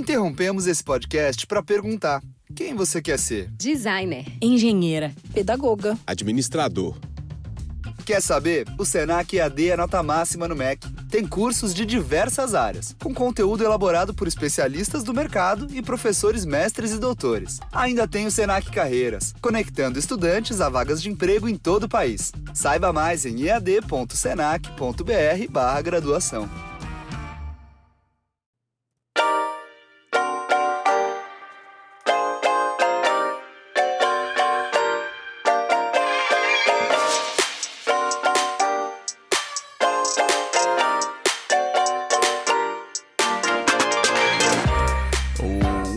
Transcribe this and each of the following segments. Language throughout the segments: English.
Interrompemos esse podcast para perguntar: quem você quer ser? Designer, engenheira, pedagoga, administrador. Quer saber? O Senac EAD é nota máxima no MEC. Tem cursos de diversas áreas, com conteúdo elaborado por especialistas do mercado e professores mestres e doutores. Ainda tem o Senac Carreiras, conectando estudantes a vagas de emprego em todo o país. Saiba mais em ead.senac.br/graduação.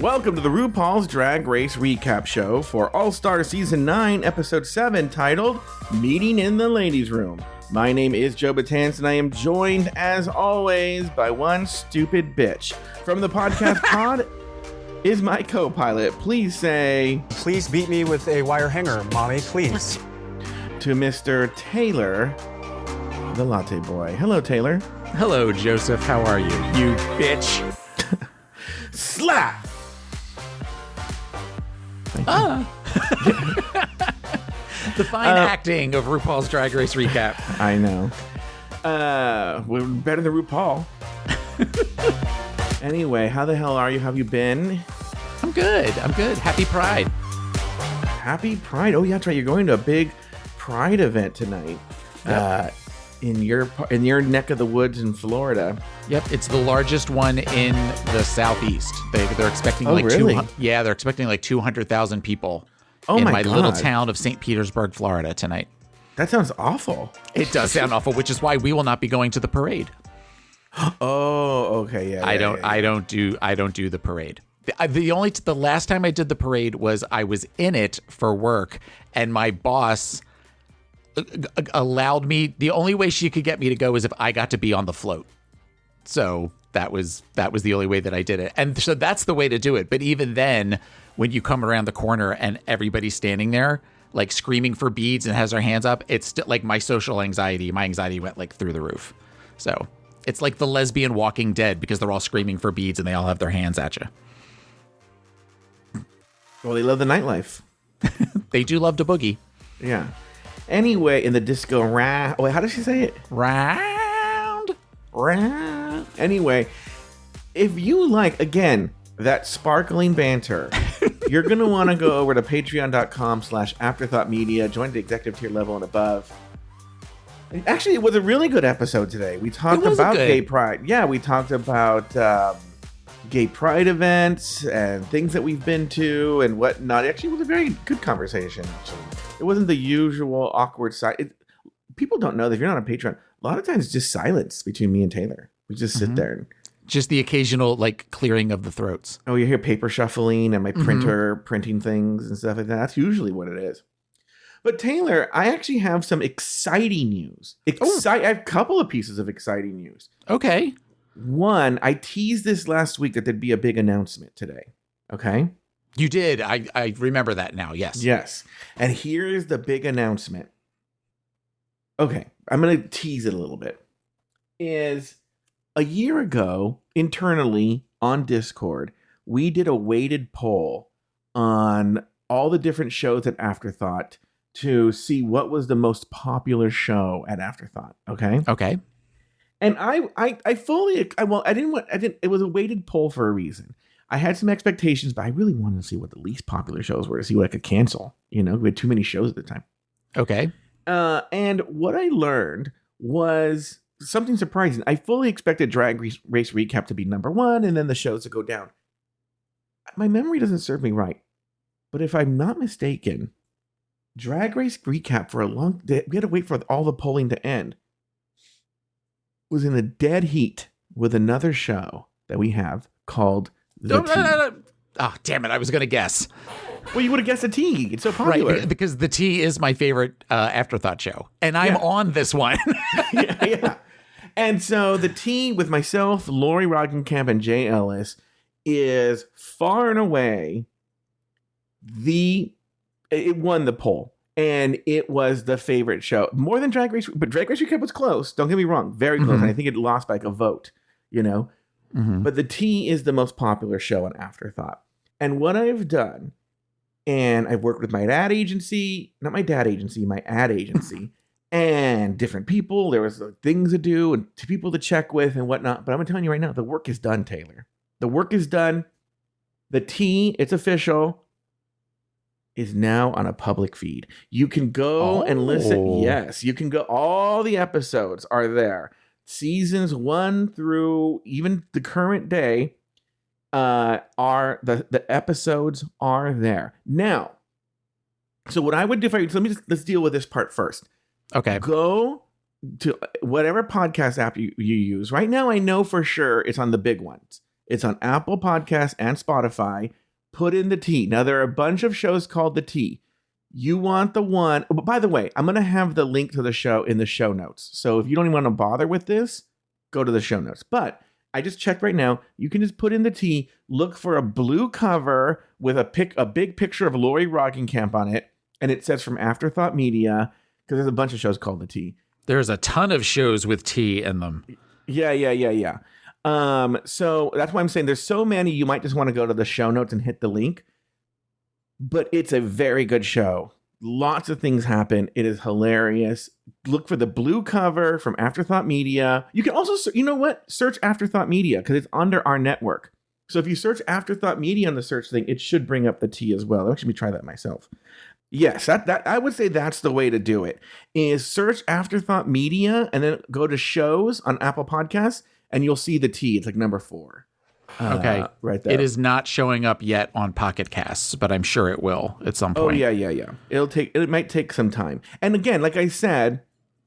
Welcome to the RuPaul's Drag Race Recap Show for All-Star Season 9, Episode 7, titled Meeting in the Ladies' Room. My name is Joe Batanz, and I am joined, as always, by one stupid bitch. From the podcast pod is my co-pilot. Please say... Please beat me with a wire hanger, mommy, please. To Mr. Taylor, the Latte Boy. Hello, Taylor. Hello, Joseph. How are you, you bitch? Slap! The fine acting of RuPaul's Drag Race Recap. I know. We're better than RuPaul. Anyway, how the hell are you? How have you been? I'm good. Happy Pride. Happy Pride. Oh, yeah, that's right. You're going to a big Pride event tonight. Yep. In your neck of the woods in Florida. Yep, it's the largest one in the Southeast. They're expecting really? They're expecting like 200,000 people God. in my little town of St. Petersburg, Florida tonight. That sounds awful. It does sound awful, which is why we will not be going to the parade. Oh, okay, yeah. I don't do the parade. The last time I did the parade was I was in it for work, and my boss allowed me. The only way she could get me to go is if I got to be on the float. So that was the only way that I did it. And so that's the way to do it. But even then, when you come around the corner and everybody's standing there, like screaming for beads and has their hands up, it's still like my anxiety went like through the roof. So it's like the lesbian Walking Dead because they're all screaming for beads and they all have their hands at you. Well, they love the nightlife. They do love to boogie. Yeah. Anyway, in the disco round. Wait, how does she say it? Round. Anyway, if you like, again, that sparkling banter, you're going to want to go over to patreon.com/afterthoughtmedia, join the executive tier level and above. Actually, it was a really good episode today. We talked about gay pride. Yeah, we talked about gay pride events and things that we've been to and whatnot. Actually, it was a very good conversation, actually. It wasn't the usual awkward side. People don't know that if you're not on Patreon, a lot of times it's just silence between me and Taylor. We just sit there. And, just the occasional like clearing of the throats. Oh, you hear paper shuffling and my printer printing things and stuff like that. That's usually what it is. But Taylor, I actually have some exciting news. I have a couple of pieces of exciting news. Okay. One, I teased this last week that there'd be a big announcement today. Okay? You did. I remember that now. Yes. Yes. And here's the big announcement. Okay. I'm going to tease it a little bit. Is a year ago, internally on Discord, we did a weighted poll on all the different shows at Afterthought to see what was the most popular show at Afterthought. Okay. Okay. And it was a weighted poll for a reason. I had some expectations, but I really wanted to see what the least popular shows were to see what I could cancel. You know, we had too many shows at the time. Okay. And what I learned was something surprising. I fully expected Drag Race Recap to be number one and then the shows to go down. My memory doesn't serve me right. But if I'm not mistaken, Drag Race Recap we had to wait for all the polling to end, was in a dead heat with another show that we have called The Tea. Oh, damn it. I was going to guess. Well, you would have guessed The Tea. It's so popular. Right, because The Tea is my favorite Afterthought show. And I'm on this one. yeah. And so The Tea with myself, Lori Roggenkamp, and Jay Ellis is far and away it won the poll. And it was the favorite show. More than Drag Race, but Drag Race Recap was close. Don't get me wrong. Very close. And I think it lost by like a vote, you know. But the T is the most popular show on Afterthought. And what I've done, and I've worked with my ad agency, not my dad agency, my ad agency, and different people. There was things to do and people to check with and whatnot. But I'm telling you right now, the work is done, Taylor. The work is done. The T, it's official, is now on a public feed. You can go and listen. Yes, you can go. All the episodes are there. Seasons 1 through even the current day are the episodes are there. Now, so what I would do let's deal with this part first. Okay. Go to whatever podcast app you use. Right now, I know for sure it's on the big ones. It's on Apple Podcasts and Spotify. Put in the T. Now, there are a bunch of shows called the T. You want the one. But by the way, I'm going to have the link to the show in the show notes. So if you don't even want to bother with this, go to the show notes. But I just checked right now. You can just put in the T, look for a blue cover with a big picture of Lori Roggenkamp on it. And it says from Afterthought Media, because there's a bunch of shows called the T. There's a ton of shows with T in them. Yeah. So that's why I'm saying there's so many, you might just want to go to the show notes and hit the link. But it's a very good show. Lots of things happen. It is hilarious. Look for the blue cover from Afterthought Media. You can also, search Afterthought Media because it's under our network. So if you search Afterthought Media on the search thing, it should bring up the T as well. I'll actually try that myself. Yes, that I would say that's the way to do it. Is search Afterthought Media and then go to shows on Apple Podcasts and you'll see the T. It's like number 4. Okay. Right there. It is not showing up yet on Pocket Casts, but I'm sure it will at some point. Oh, yeah. It might take some time. And again, like I said,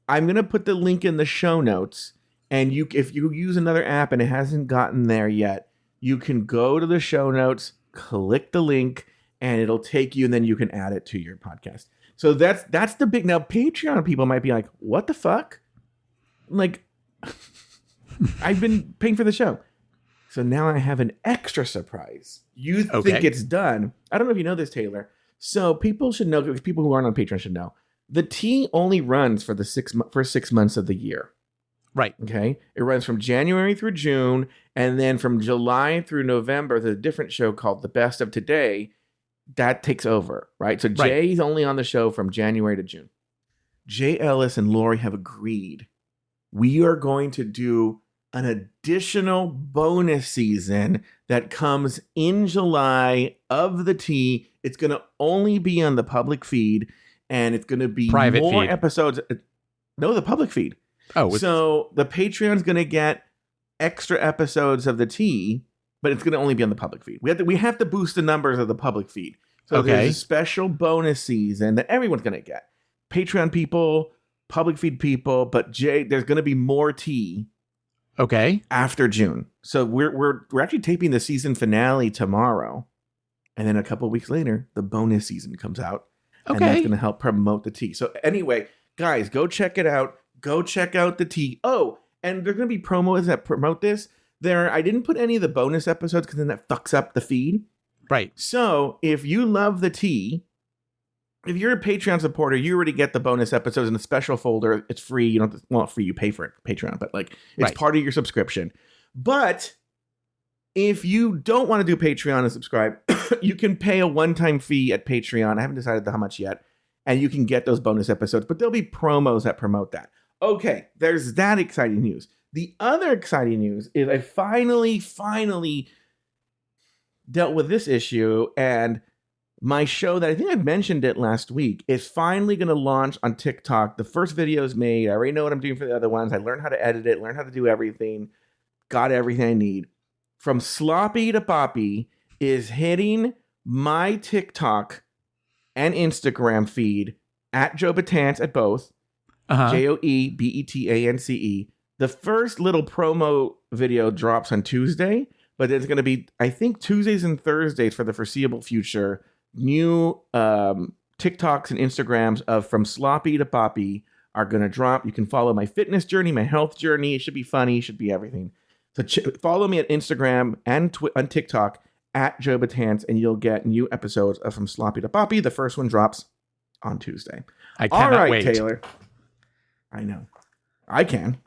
I'm going to put the link in the show notes. And if you use another app and it hasn't gotten there yet, you can go to the show notes, click the link, and it'll take you, and then you can add it to your podcast. So that's the big. Now, Patreon people might be like, what the fuck? Like, I've been paying for the show. So now I have an extra surprise. You think it's done. I don't know if you know this, Taylor. So people should know, because people who aren't on Patreon should know. The T only runs for the first 6 months of the year. Right. Okay. It runs from January through June. And then from July through November, there's a different show called The Best of Today. That takes over. Right. So Jay's only on the show from January to June. Jay Ellis and Lori have agreed. We are going to do an additional bonus season that comes in July of the T. It's going to only be on the public feed, and it's going to be private more feed. Episodes. No, the public feed. Oh, so the Patreon's going to get extra episodes of the T, but it's going to only be on the public feed. We have to boost the numbers of the public feed. So there's a special bonus season that everyone's going to get. Patreon people, public feed people, but Jay, there's going to be more T. Okay. After June. So we're actually taping the season finale tomorrow. And then a couple of weeks later, the bonus season comes out. Okay. And that's going to help promote the T. So anyway, guys, go check it out. Go check out the T. Oh, and there's going to be promos that promote this. I didn't put any of the bonus episodes because then that fucks up the feed. Right. So if you love the T, if you're a Patreon supporter, you already get the bonus episodes in a special folder. It's free. You don't have to, well, free, you pay for it, Patreon, but like it's part of your subscription. But if you don't want to do Patreon and subscribe, you can pay a one-time fee at Patreon. I haven't decided how much yet. And you can get those bonus episodes, but there'll be promos that promote that. Okay, there's that exciting news. The other exciting news is I finally dealt with this issue, and my show that I think I mentioned it last week is finally going to launch on TikTok. The first video is made. I already know what I'm doing for the other ones. I learned how to edit it, learned how to do everything. Got everything I need. From Sloppy to Poppy is hitting my TikTok and Instagram feed at Joe Betance at both. JoeBetance. The first little promo video drops on Tuesday, but it's going to be, I think, Tuesdays and Thursdays for the foreseeable future. New TikToks and Instagrams of From Sloppy to Poppy are going to drop. You can follow my fitness journey, my health journey. It should be funny. It should be everything. So follow me at Instagram and on TikTok at Joe Betance, and you'll get new episodes of From Sloppy to Poppy. The first one drops on Tuesday. I cannot wait. Taylor. I know. I can.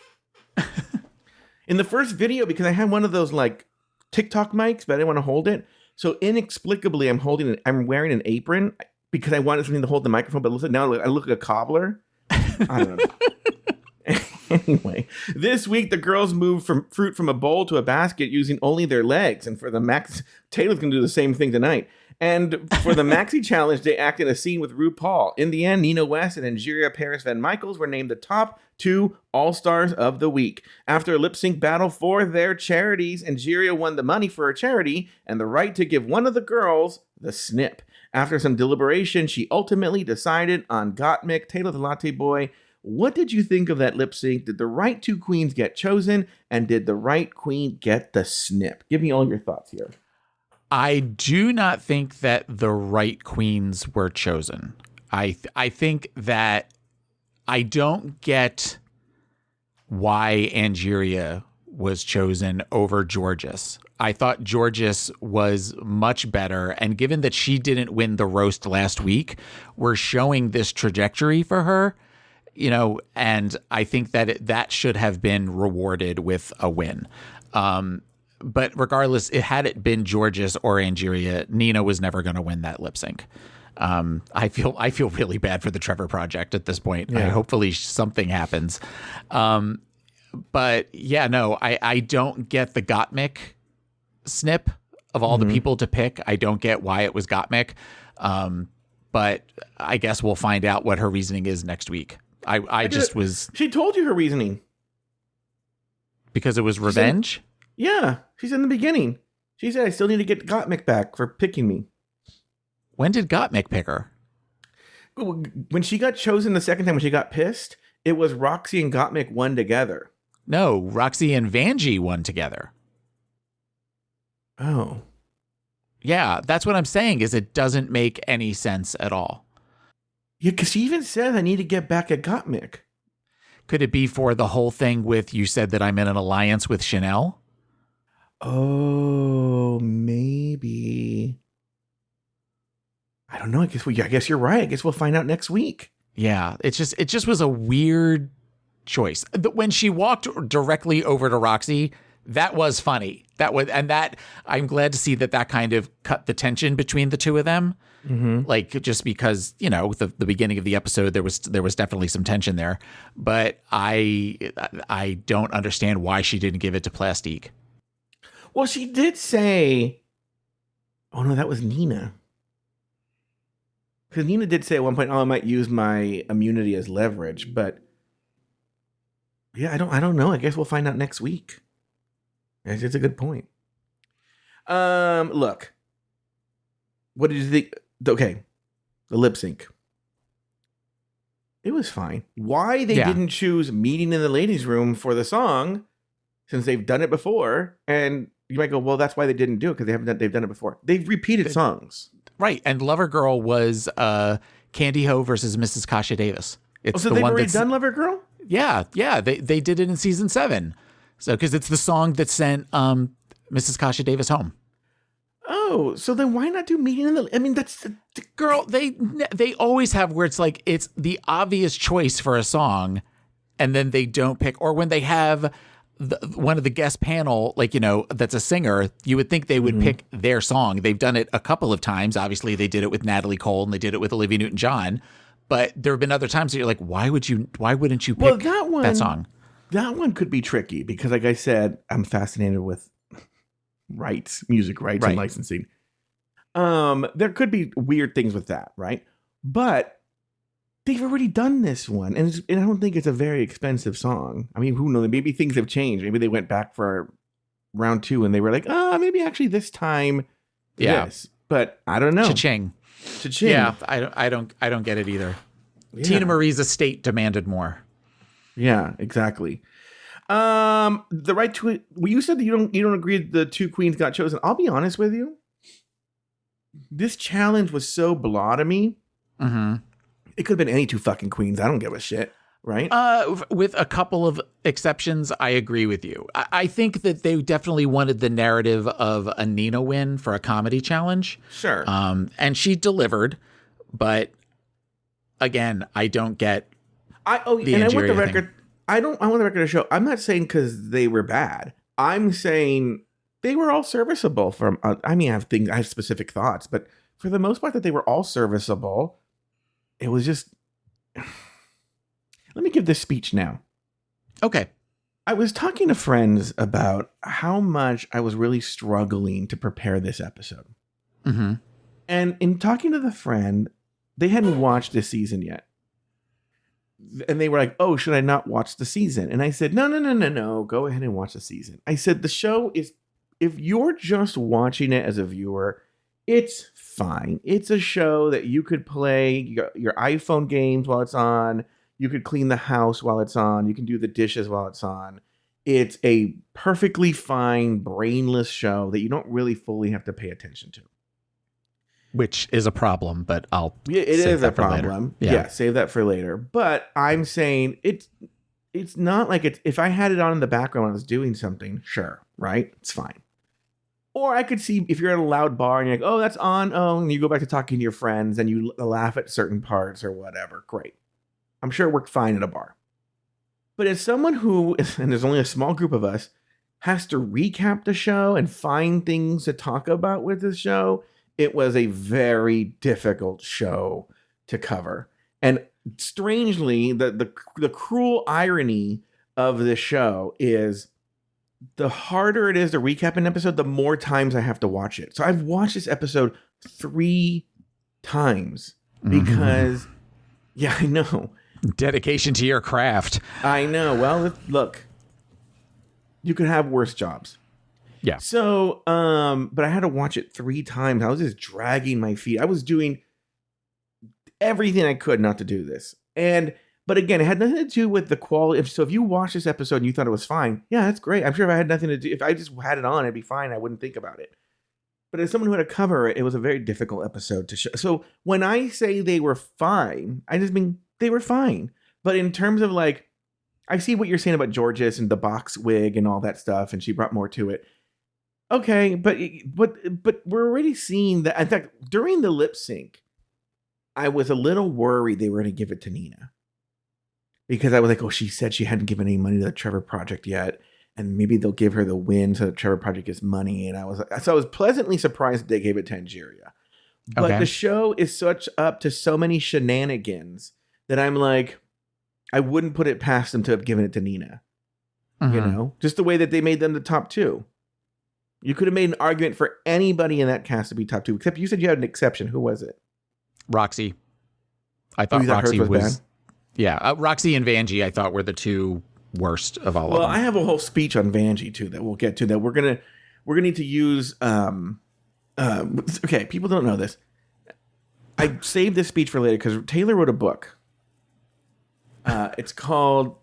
In the first video, because I had one of those like TikTok mics, but I didn't want to hold it. So inexplicably, I'm wearing an apron because I wanted something to hold the microphone, but now I look like a cobbler. I don't know. Anyway, this week the girls moved from fruit from a bowl to a basket using only their legs. And for the Max, Taylor's going to do the same thing tonight. And for the Maxi Challenge, they acted a scene with RuPaul. In the end, Nina West and Angeria Paris Van Michaels were named the top 2 All-Stars of the week. After a lip-sync battle for their charities, Angeria won the money for her charity and the right to give one of the girls the snip. After some deliberation, she ultimately decided on Gottmik, Taylor the Latte Boy. What did you think of that lip sync? Did the right 2 queens get chosen? And did the right queen get the snip? Give me all your thoughts here. I do not think that the right queens were chosen. I think that I don't get why Angeria was chosen over Georges. I thought Georges was much better. And given that she didn't win the roast last week, we're showing this trajectory for her. And I think that that should have been rewarded with a win. But regardless, had it been Georges or Angeria, Nina was never going to win that lip sync. I feel really bad for the Trevor Project at this point. Yeah. Hopefully something happens. But yeah, no, I don't get the Gottmik snip of all the people to pick. I don't get why it was Gottmik. But I guess we'll find out what her reasoning is next week. She told you her reasoning. Because it was revenge? She's in the beginning. She said, I still need to get Gottmik back for picking me. When did Gottmik pick her? When she got chosen the second time, when she got pissed, it was Roxy and Gottmik won together. No, Roxy and Vanjie won together. Oh. Yeah, that's what I'm saying, is it doesn't make any sense at all. Yeah, because she even said, I need to get back at Gottmik. Could it be for the whole thing with, you said that I'm in an alliance with Chanel? Oh, maybe. I don't know. I guess you're right. I guess we'll find out next week. Yeah, it just was a weird choice. When she walked directly over to Roxy, that was funny. I'm glad to see that kind of cut the tension between the two of them. Mm-hmm. Like, just because, the beginning of the episode, there was definitely some tension there, but I don't understand why she didn't give it to Plastique. Well, she did say, oh no, that was Nina. Because Nina did say at one point, I might use my immunity as leverage, but yeah, I don't know. I guess we'll find out next week. It's a good point. Look, what did you think? Okay, the lip sync. It was fine. Why they didn't choose Meeting in the Ladies' Room for the song, since they've done it before, and you might go, well, that's why they didn't do it, because they've done it before. They've repeated songs. Right, and Lover Girl was Candy Ho versus Mrs. Kasha Davis. So they've already done Lover Girl? Yeah, they did it in season 7. So, because it's the song that sent Mrs. Kasha Davis home. Oh, so then why not do Meeting in the... I mean, that's... Girl, they always have where it's like, it's the obvious choice for a song, and then they don't pick. Or when they have one of the guest panel, like, that's a singer, you would think they would pick their song. They've done it a couple of times. Obviously, they did it with Natalie Cole, and they did it with Olivia Newton-John. But there have been other times that you're like, why wouldn't you pick that song? That one could be tricky because, like I said, I'm fascinated with music rights and licensing. There could be weird things with that, right? But they've already done this one, and I don't think it's a very expensive song. I mean, who knows? Maybe things have changed. Maybe they went back for round 2 and they were like, maybe actually this time, yes. But I don't know. Cha-ching. Yeah, I don't get it either. Yeah. Tina Marie's estate demanded more. Yeah, exactly. The right to... Well, you said that you don't agree the 2 queens got chosen. I'll be honest with you. This challenge was so blah to me. Mm-hmm. It could have been any 2 fucking queens. I don't give a shit, right? With a couple of exceptions, I agree with you. I think that they definitely wanted the narrative of a Nina win for a comedy challenge. Sure. And she delivered, but again, I don't get... I want the record... I want the record to show, I'm not saying because they were bad. I'm saying they were all serviceable I have specific thoughts, but for the most part that they were all serviceable. It was just, let me give this speech now. Okay. I was talking to friends about how much I was really struggling to prepare this episode. Mm-hmm. And in talking to the friend, they hadn't watched this season yet. And they were like, oh, should I not watch the season? And I said, no. Go ahead and watch the season. I said, the show is, if you're just watching it as a viewer, it's fine. It's a show that you could play your iPhone games while it's on. You could clean the house while it's on. You can do the dishes while it's on. It's a perfectly fine, brainless show that you don't really fully have to pay attention to. Which is a problem, but it is a problem. Yeah, save that for later. But I'm saying it's not like it's, if I had it on in the background when I was doing something, sure, right? It's fine. Or I could see if you're at a loud bar and you're like, oh, that's on. Oh, and you go back to talking to your friends and you laugh at certain parts or whatever. Great. I'm sure it worked fine at a bar. But as someone who, and there's only a small group of us, has to recap the show and find things to talk about with the show, it was a very difficult show to cover. And strangely, the cruel irony of this show is the harder it is to recap an episode, the more times I have to watch it. So I've watched this episode 3 times because, yeah, I know. Dedication to your craft. I know. Well, look, you could have worse jobs. Yeah. So, but I had to watch it 3 times. I was just dragging my feet. I was doing everything I could not to do this. But again, it had nothing to do with the quality. So if you watch this episode and you thought it was fine, yeah, that's great. I'm sure if I had nothing to do, if I just had it on, it'd be fine. I wouldn't think about it. But as someone who had to cover it, it was a very difficult episode to show. So when I say they were fine, I just mean they were fine. But in terms of like, I see what you're saying about Georges and the box wig and all that stuff, and she brought more to it. Okay, but we're already seeing that. In fact, during the lip sync, I was a little worried they were going to give it to Nina. Because I was like, oh, she said she hadn't given any money to the Trevor Project yet. And maybe they'll give her the win so the Trevor Project gets money. And I was pleasantly surprised that they gave it to Angeria. But the show is up to so many shenanigans that I'm like, I wouldn't put it past them to have given it to Nina. You know, just the way that they made them the top 2. You could have made an argument for anybody in that cast to be top 2, except you said you had an exception. Who was it? Roxy. I thought Roxy was bad. Yeah, Roxy and Vanjie I thought were the 2 worst of all of them. Well, I have a whole speech on Vanjie too that we'll get to. That we're gonna need to use. Okay, people don't know this. I saved this speech for later because Taylor wrote a book. It's called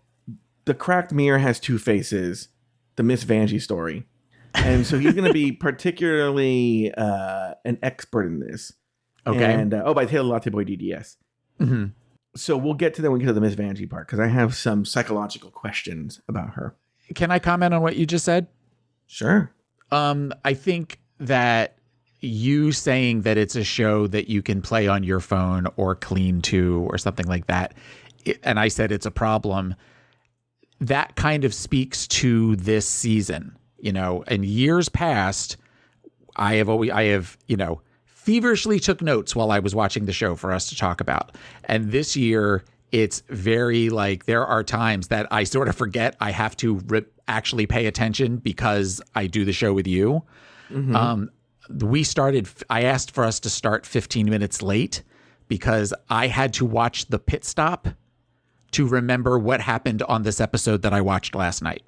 "The Cracked Mirror Has Two Faces: The Miss Vanjie Story," and so he's going to be particularly an expert in this. Okay. And by Taylor Latte Boy DDS. Mm-hmm. So we'll get to that when we get to the Miss Vanjie part because I have some psychological questions about her. Can I comment on what you just said? Sure. I think that you saying that it's a show that you can play on your phone or clean to or something like that, and I said it's a problem, that kind of speaks to this season. You know, in years past, I have feverishly took notes while I was watching the show for us to talk about. And this year, it's very like there are times that I sort of forget I have to actually pay attention because I do the show with you. Mm-hmm. I asked for us to start 15 minutes late because I had to watch the pit stop to remember what happened on this episode that I watched last night.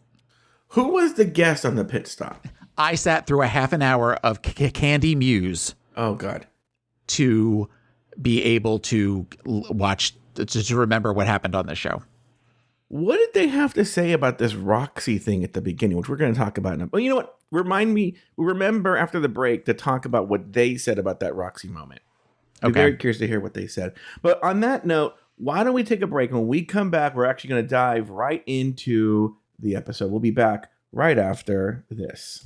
Who was the guest on the pit stop? I sat through a half an hour of Candy Muse. Oh, God. To be able to watch, to remember what happened on the show. What did they have to say about this Roxy thing at the beginning, which we're going to talk about now? Well, you know what? Remember after the break to talk about what they said about that Roxy moment. I'm very curious to hear what they said. But on that note, why don't we take a break? When we come back, we're actually going to dive right into the episode. We'll be back right after this.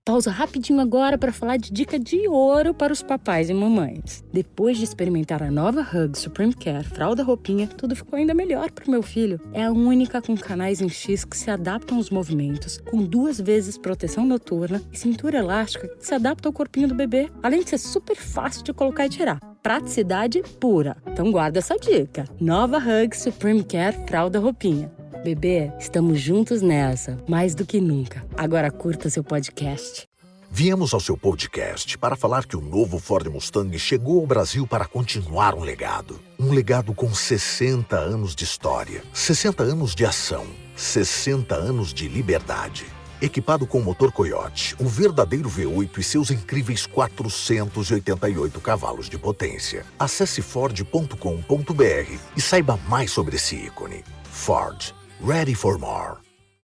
Those pausa rapidinho agora para falar de dica de ouro para os papais e mamães. Depois de experimentar a nova Hug Supreme Care Fralda Roupinha, tudo ficou ainda melhor pro meu filho. É a única com canais em X que se adaptam aos movimentos, com 2 vezes proteção noturna e cintura elástica que se adapta ao corpinho do bebê, além de ser super fácil de colocar e tirar. Praticidade pura. Então guarda essa dica. Nova Hug Supreme Care Fralda Roupinha. Bebê, estamos juntos nessa, mais do que nunca. Agora curta seu podcast. Viemos ao seu podcast para falar que o novo Ford Mustang chegou ao Brasil para continuar um legado. Um legado com 60 anos de história, 60 anos de ação, 60 anos de liberdade. Equipado com motor Coyote, o verdadeiro V8 e seus incríveis 488 cavalos de potência. Acesse Ford.com.br e saiba mais sobre esse ícone. Ford. Ready for more.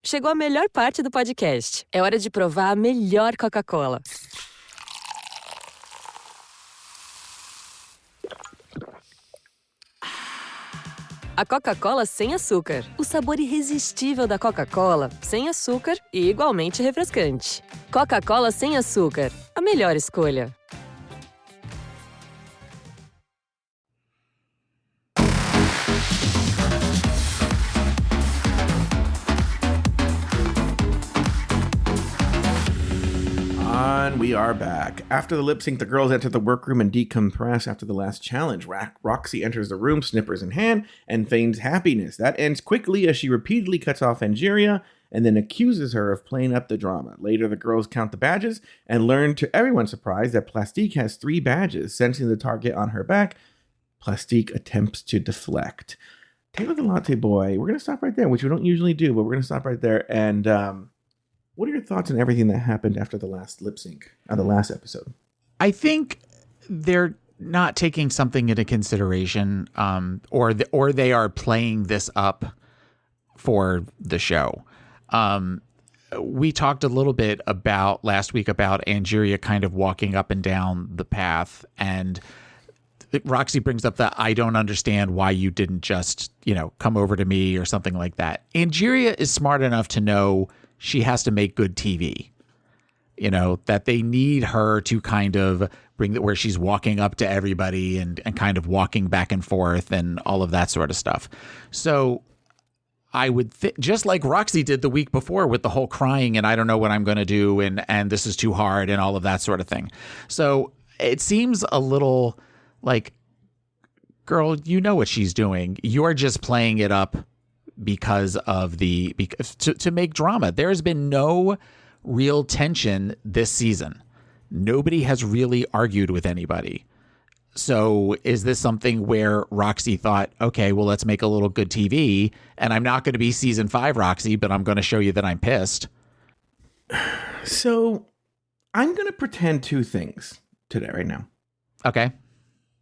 Chegou a melhor parte do podcast. É hora de provar a melhor Coca-Cola. A Coca-Cola sem açúcar. O sabor irresistível da Coca-Cola, sem açúcar e igualmente refrescante. Coca-Cola sem açúcar. A melhor escolha. And we are back. After the lip sync, the girls enter the workroom and decompress after the last challenge. Roxy enters the room, snippers in hand, and feigns happiness. That ends quickly as she repeatedly cuts off Angeria and then accuses her of playing up the drama. Later, the girls count the badges and learn to everyone's surprise that Plastique has 3 badges. Sensing the target on her back, Plastique attempts to deflect. Taylor the Latte Boy, we're going to stop right there, which we don't usually do, but we're going to stop right there. And what are your thoughts on everything that happened after the last lip sync, the last episode? I think they're not taking something into consideration, or they are playing this up for the show. We talked a little bit about last week about Angeria kind of walking up and down the path, and Roxy brings up that I don't understand why you didn't just, come over to me or something like that. Angeria is smart enough to know she has to make good TV, that they need her to kind of bring where she's walking up to everybody and kind of walking back and forth and all of that sort of stuff. So I would just like Roxy did the week before with the whole crying and I don't know what I'm going to do and this is too hard and all of that sort of thing. So it seems a little like, girl, you know what she's doing. You're just playing it up because to make drama. There has been no real tension this season. Nobody has really argued with anybody. So is this something where Roxy thought, okay, well, let's make a little good TV, and I'm not going to be season 5 Roxy, but I'm going to show you that I'm pissed? So I'm going to pretend 2 things today, right now. Okay.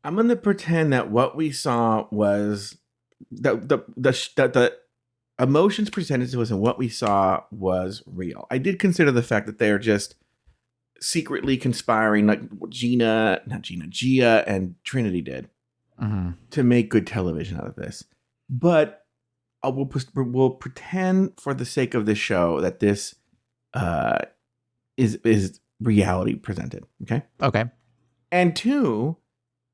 I'm going to pretend that what we saw was the emotions presented to us and what we saw was real. I did consider the fact that they are just secretly conspiring, like Gia and Trinity did, to make good television out of this. But we'll pretend for the sake of this show that this is reality presented. Okay. Okay. And 2,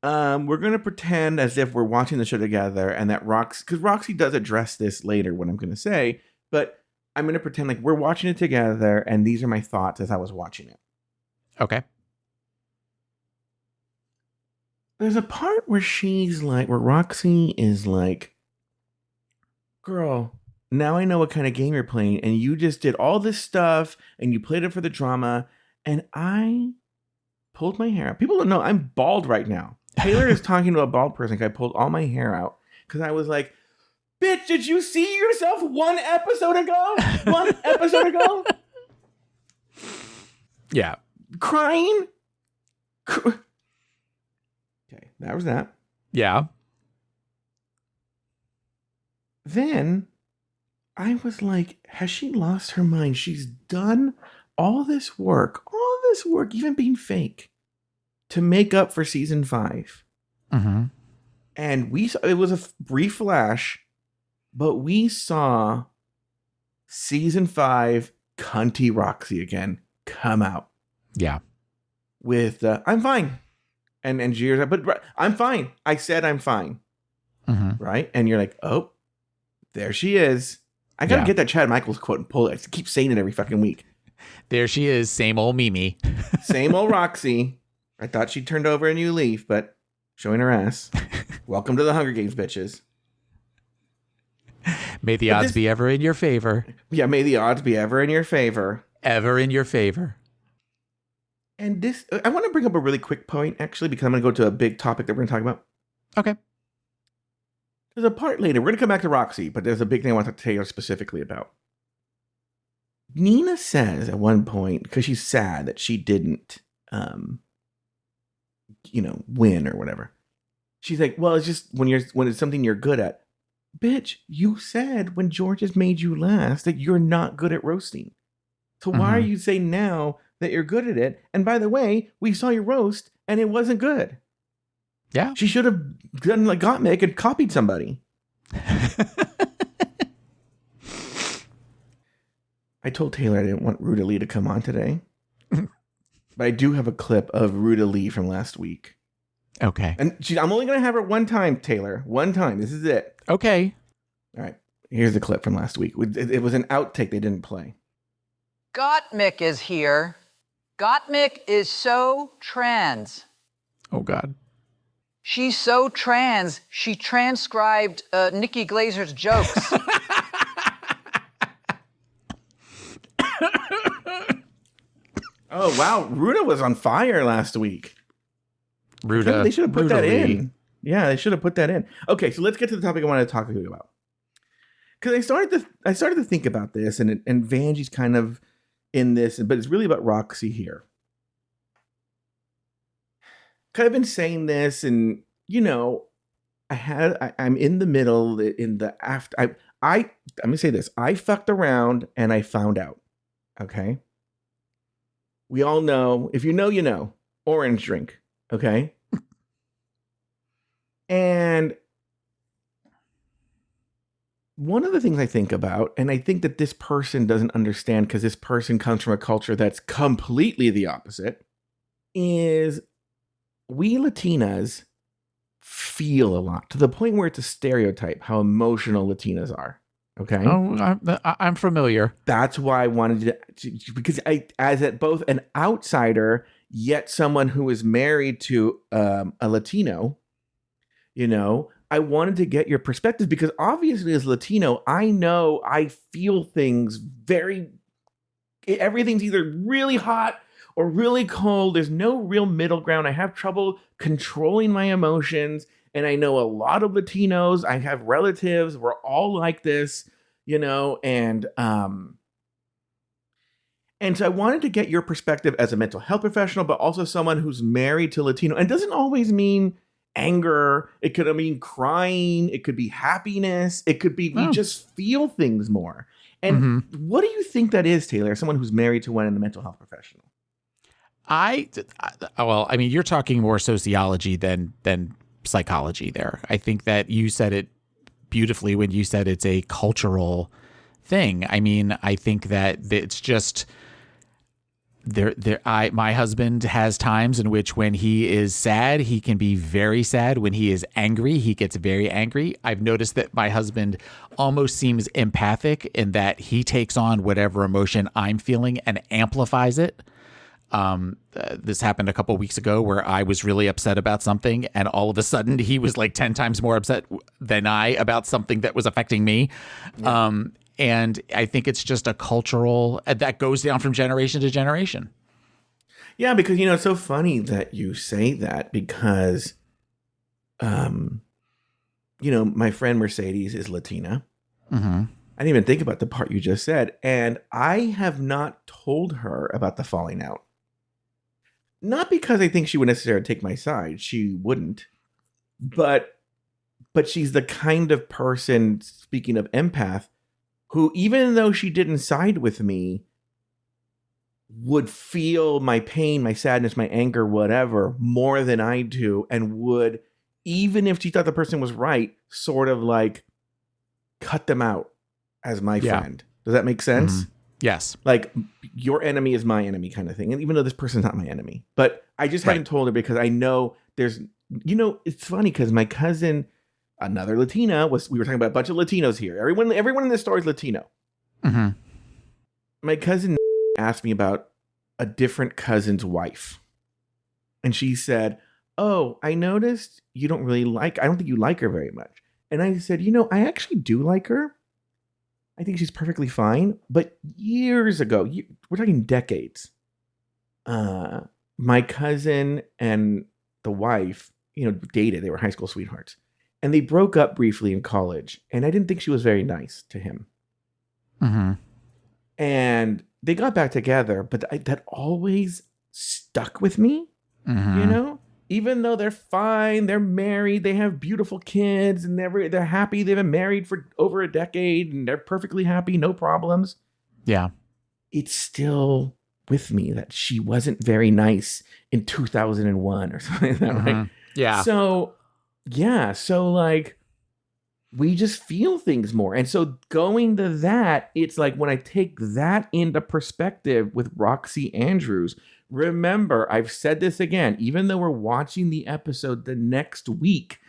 we're going to pretend as if we're watching the show together and that because Roxy does address this later, what I'm going to say, but I'm going to pretend like we're watching it together and these are my thoughts as I was watching it. Okay. There's a part where where Roxy is like, girl, now I know what kind of game you're playing and you just did all this stuff and you played it for the drama and I pulled my hair out. People don't know I'm bald right now. Taylor is talking to a bald person. I pulled all my hair out because I was like, bitch, did you see yourself 1 episode ago? 1 episode ago? Yeah. Crying? Okay, that was that. Yeah. Then I was like, has she lost her mind? She's done all this work, even being fake, to make up for season 5. Mm-hmm. And it was a brief flash, but we saw season 5 cunty Roxy again come out. Yeah. with I'm fine. And Jeter's like, but I'm fine. I said I'm fine. Mm-hmm. Right? And you're like, oh, there she is. I got to get that Chad Michaels quote and pull it. I keep saying it every fucking week. There she is. Same old Mimi. Same old Roxy. I thought she turned over a new leaf, but showing her ass. Welcome to the Hunger Games, bitches. May the odds be ever in your favor. Yeah, may the odds be ever in your favor. Ever in your favor. And this, I want to bring up a really quick point, actually, because I'm going to go to a big topic that we're going to talk about. Okay. There's a part later. We're going to come back to Roxy, but there's a big thing I want to tell you specifically about. Nina says at one point, because she's sad that she didn't, win or whatever. She's like, well, it's just when it's something you're good at. Bitch, you said when George has made you last that you're not good at roasting. So why are you saying now that you're good at it? And by the way, we saw you roast and it wasn't good. Yeah. She should have done like Gottmik and copied somebody. I told Taylor I didn't want Ruta Lee to come on today. But I do have a clip of Ruta Lee from last week. Okay. And I'm only going to have her one time, Taylor. One time. This is it. Okay. All right. Here's the clip from last week. It was an outtake they didn't play. Gottmik is here. Gottmik is so trans. Oh, God. She's so trans, she transcribed Nikki Glazer's jokes. Oh, wow. Ruta was on fire last week. Ruta. They should have put Ruta that Lee. in. Yeah, they should have put that in. Okay, so let's get to the topic I wanted to talk to you about. Because I started to think about this, and Vanjie's kind of in this, but it's really about Roxy here. Kind of been saying this, and I'm in the middle in the after. I'm gonna say this. I fucked around and I found out. Okay. We all know. If you know, you know. Orange drink. Okay. And one of the things I think about, and I think that this person doesn't understand because this person comes from a culture that's completely the opposite, is we Latinas feel a lot to the point where it's a stereotype how emotional Latinas are. Okay. Oh, I'm familiar. That's why I wanted to because as both an outsider yet someone who is married to a Latino, I wanted to get your perspective because obviously as Latino, I know I feel things everything's either really hot or really cold. There's no real middle ground. I have trouble controlling my emotions. And I know a lot of Latinos. I have relatives. We're all like this, and so I wanted to get your perspective as a mental health professional, but also someone who's married to Latino. And it doesn't always mean anger. It could mean crying. It could be happiness. It could be we just feel things more. And what do you think that is, Taylor, someone who's married to one and a mental health professional? You're talking more sociology than psychology there. I think that you said it beautifully when you said it's a cultural thing. I mean, I think that it's just my husband has times in which when he is sad, he can be very sad. When he is angry, he gets very angry. I've noticed that my husband almost seems empathic in that he takes on whatever emotion I'm feeling and amplifies it. This happened a couple of weeks ago where I was really upset about something and all of a sudden he was like 10 times more upset than I about something that was affecting me. Yeah. And I think it's just a cultural that goes down from generation to generation. Yeah, because, it's so funny that you say that because, my friend Mercedes is Latina. Mm-hmm. I didn't even think about the part you just said. And I have not told her about the falling out. Not because I think she would necessarily take my side. She wouldn't. But she's the kind of person, speaking of empath, who, even though she didn't side with me, would feel my pain, my sadness, my anger, whatever, more than I do, and would, even if she thought the person was right, sort of like cut them out as my friend. Does that make sense? Yes. Like, your enemy is my enemy kind of thing. And even though this person's not my enemy, but I just haven't told her because I know there's, it's funny because my cousin, another Latina, we were talking about a bunch of Latinos here. Everyone in this story is Latino. Mm-hmm. My cousin asked me about a different cousin's wife. And she said, "Oh, I noticed I don't think you like her very much." And I said, I actually do like her. I think she's perfectly fine. But years ago, we're talking decades, my cousin and the wife, dated. They were high school sweethearts. And they broke up briefly in college. And I didn't think she was very nice to him. Mm-hmm. And they got back together. But that always stuck with me, Even though they're fine, they're married, they have beautiful kids, and they're happy. They've been married for over a decade, and they're perfectly happy, no problems. Yeah. It's still with me that she wasn't very nice in 2001 or something like that, right? Yeah. So, like, we just feel things more. And so going to that, it's like when I take that into perspective with Roxy Andrews, remember, I've said this again, even though we're watching the episode the next week,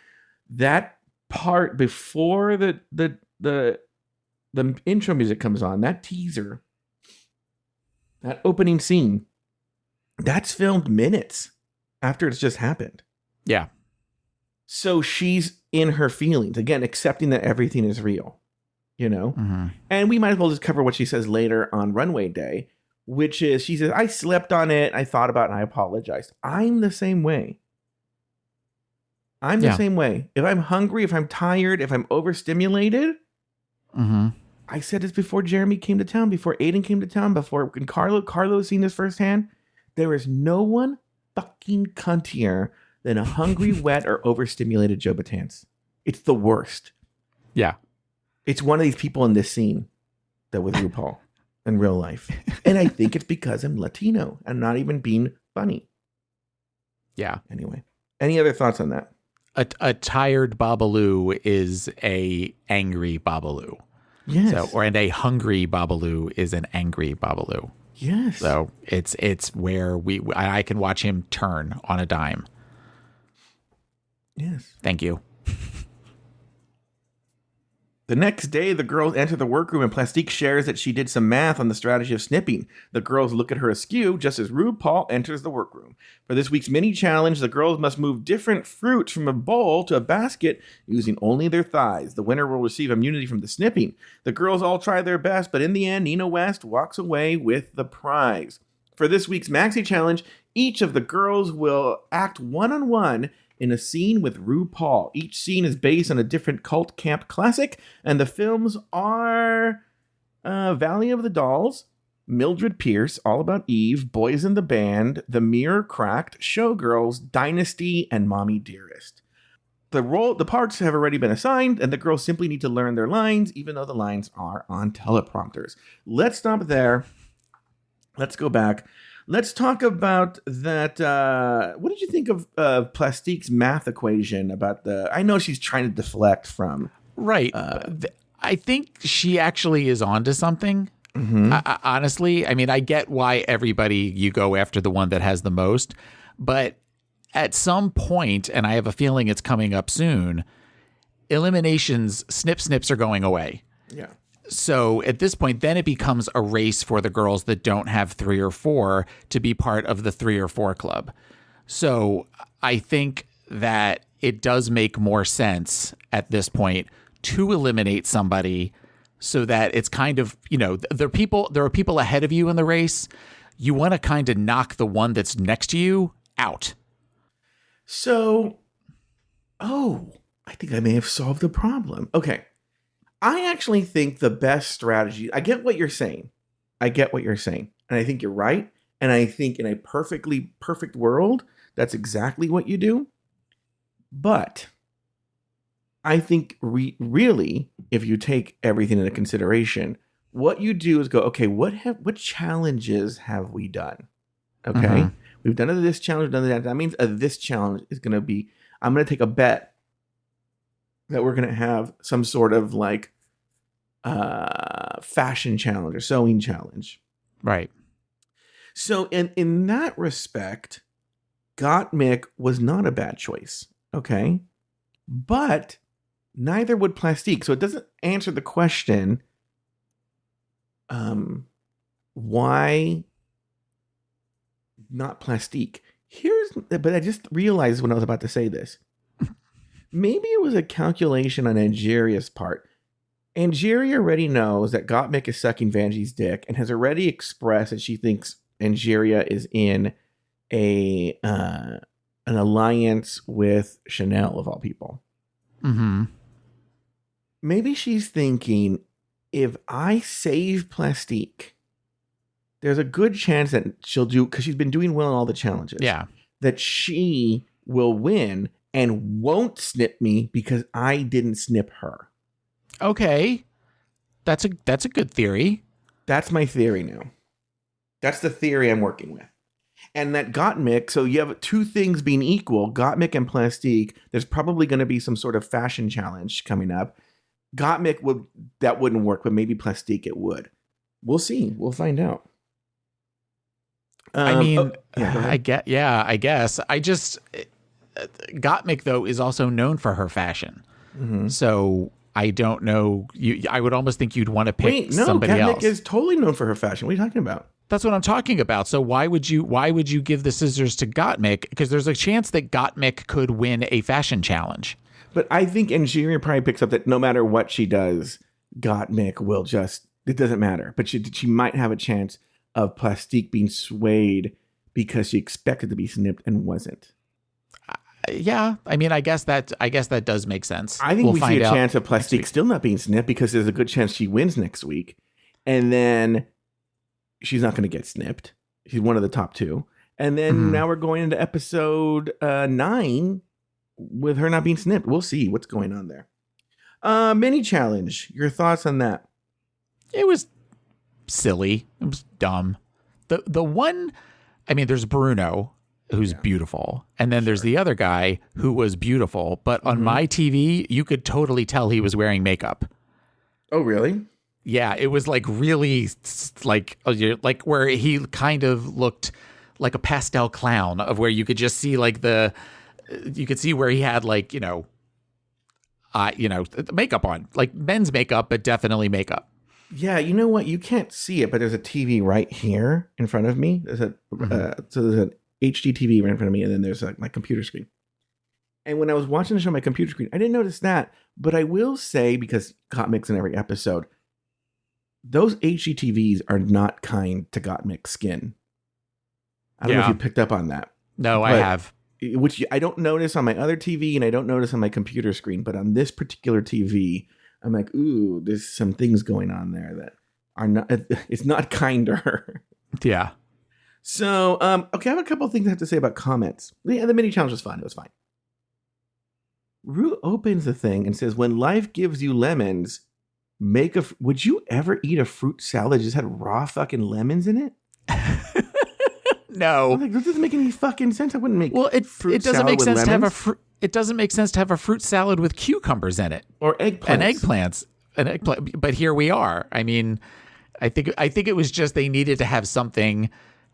that part before the intro music comes on, that teaser, that opening scene, that's filmed minutes after it's just happened. Yeah. So she's in her feelings, again, accepting that everything is real, And we might as well just cover what she says later on Runway Day, which is, she says, "I slept on it, I thought about it, and I apologized." I'm the same way. I'm the same way. If I'm hungry, if I'm tired, if I'm overstimulated, I said this before Jeremy came to town, before Aiden came to town, before Carlo seen this firsthand. There is no one fucking cuntier than a hungry, wet, or overstimulated Joe Batanz. It's the worst. Yeah. It's one of these people in this scene that with RuPaul in real life. And I think it's because I'm Latino. I'm not even being funny. Yeah. Anyway, any other thoughts on that? A tired Babalu is a angry Babalu. Yes. And a hungry Babalu is an angry Babalu. Yes. So it's where I can watch him turn on a dime. Yes. Thank you. The next day, the girls enter the workroom and Plastique shares that she did some math on the strategy of snipping. The girls look at her askew just as RuPaul enters the workroom. For this week's mini challenge, the girls must move different fruits from a bowl to a basket using only their thighs. The winner will receive immunity from the snipping. The girls all try their best, but in the end, Nina West walks away with the prize. For this week's maxi challenge, each of the girls will act one-on-one in a scene with RuPaul. Each scene is based on a different cult camp classic, and the films are Valley of the Dolls, Mildred Pierce, All About Eve, Boys in the Band, The Mirror Cracked, Showgirls, Dynasty, and Mommy Dearest. The parts have already been assigned, and the girls simply need to learn their lines, even though the lines are on teleprompters. Let's stop there. Let's go back. Let's talk about that. What did you think of Plastique's math equation about I know she's trying to deflect from. Right. I think she actually is onto something. Honestly, I mean, I get why you go after the one that has the most, but at some point, and I have a feeling it's coming up soon, eliminations, snips are going away. Yeah. So at this point, then it becomes a race for the girls that don't have 3 or 4 to be part of the 3 or 4 club. So I think that it does make more sense at this point to eliminate somebody so that it's kind of, there are people ahead of you in the race. You want to kind of knock the one that's next to you out. So, I think I may have solved the problem. Okay. I actually think the best strategy, I get what you're saying. And I think you're right. And I think in a perfect world, that's exactly what you do. But I think really, if you take everything into consideration, what you do is go, okay, what challenges have we done? Okay. We've done this challenge, we've done that. That means this challenge is going to be, I'm going to take a bet that we're going to have some sort of like fashion challenge or sewing challenge. Right. So in that respect, Gottmik was not a bad choice. Okay. But neither would Plastique. So it doesn't answer the question, why not Plastique? But I just realized when I was about to say this. Maybe it was a calculation on Angeria's part. Angeria already knows that Gottmik is sucking Vanjie's dick and has already expressed that she thinks Angeria is in an alliance with Chanel, of all people. Mm-hmm. Maybe she's thinking, if I save Plastique, there's a good chance that she'll do, because she's been doing well in all the challenges. Yeah. That she will win and won't snip me because I didn't snip her. Okay. That's a good theory. That's my theory now. That's the theory I'm working with. And that Gottmik, so you have two things being equal, Gottmik and Plastique, there's probably going to be some sort of fashion challenge coming up. Gottmik that wouldn't work, but maybe Plastique it would. We'll see. We'll find out. I guess. I just Gottmik though is also known for her fashion. Mm-hmm. So I don't know. I would almost think you'd want to pick somebody Gottmik else. is totally known for her fashion. What are you talking about? That's what I'm talking about. So why would you give the scissors to Gottmik? Because there's a chance that Gottmik could win a fashion challenge. But I think Angeria probably picks up that no matter what she does, Gottmik will just, it doesn't matter. But she might have a chance of Plastique being swayed because she expected to be snipped and wasn't. Yeah, I mean, I guess that does make sense. I think we see a chance of Plastique still not being snipped because there's a good chance she wins next week, and then she's not going to get snipped. She's one of the top two, and then now we're going into episode 9 with her not being snipped. We'll see what's going on there. Mini challenge. Your thoughts on that? It was silly. It was dumb. The one, I mean, there's Bruno, who's beautiful. And then there's the other guy who was beautiful. But on my TV, you could totally tell he was wearing makeup. Oh, really? Yeah, it was like really like where he kind of looked like a pastel clown, of where you could just see like you could see where he had like, makeup on, like men's makeup, but definitely makeup. Yeah, you know what? You can't see it, but there's a TV right here in front of me. There's so there's an HD TV right in front of me, and then there's my computer screen. And when I was watching the show on my computer screen, I didn't notice that. But I will say, because Gottmik's in every episode, those HD TVs are not kind to Gottmik's skin. I don't know if you picked up on that. No, I have. Which I don't notice on my other TV, and I don't notice on my computer screen. But on this particular TV, I'm like, ooh, there's some things going on there that are not, it's not kind to her. Yeah. So, okay, I have a couple of things I have to say about comments. Yeah, the mini challenge was fun. It was fine. Rue opens the thing and says, when life gives you lemons, would you ever eat a fruit salad that just had raw fucking lemons in it? No. Like, that doesn't make any fucking sense. I wouldn't make it doesn't make sense to have it doesn't make sense to have a fruit salad with cucumbers in it. Or eggplants. And eggplants. But here we are. I mean, I think it was just they needed to have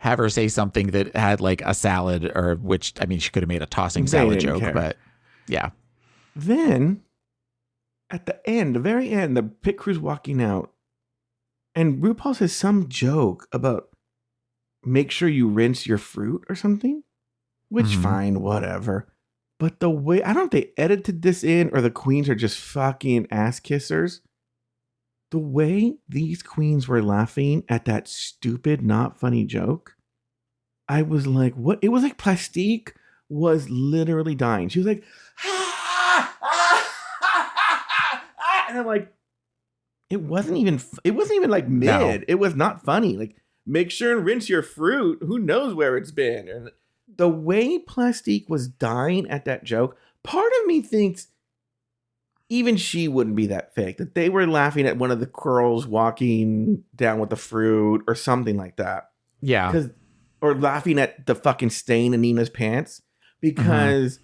her say something that had like a salad, or which, I mean, she could have made a tossing salad joke, but yeah. Then at the very end, the pit crew's walking out, and RuPaul says some joke about make sure you rinse your fruit or something, which fine, whatever. But the way, I don't know if they edited this in or the queens are just fucking ass kissers. The way these queens were laughing at that stupid, not funny joke, I was like, what? It was like Plastique was literally dying. She was like, and I'm like, it wasn't even like mid. No. It was not funny. Like, make sure and rinse your fruit. Who knows where it's been? And the way Plastique was dying at that joke, part of me thinks even she wouldn't be that fake. That they were laughing at one of the girls walking down with the fruit or something like that. Yeah. Or laughing at the fucking stain in Nina's pants. Because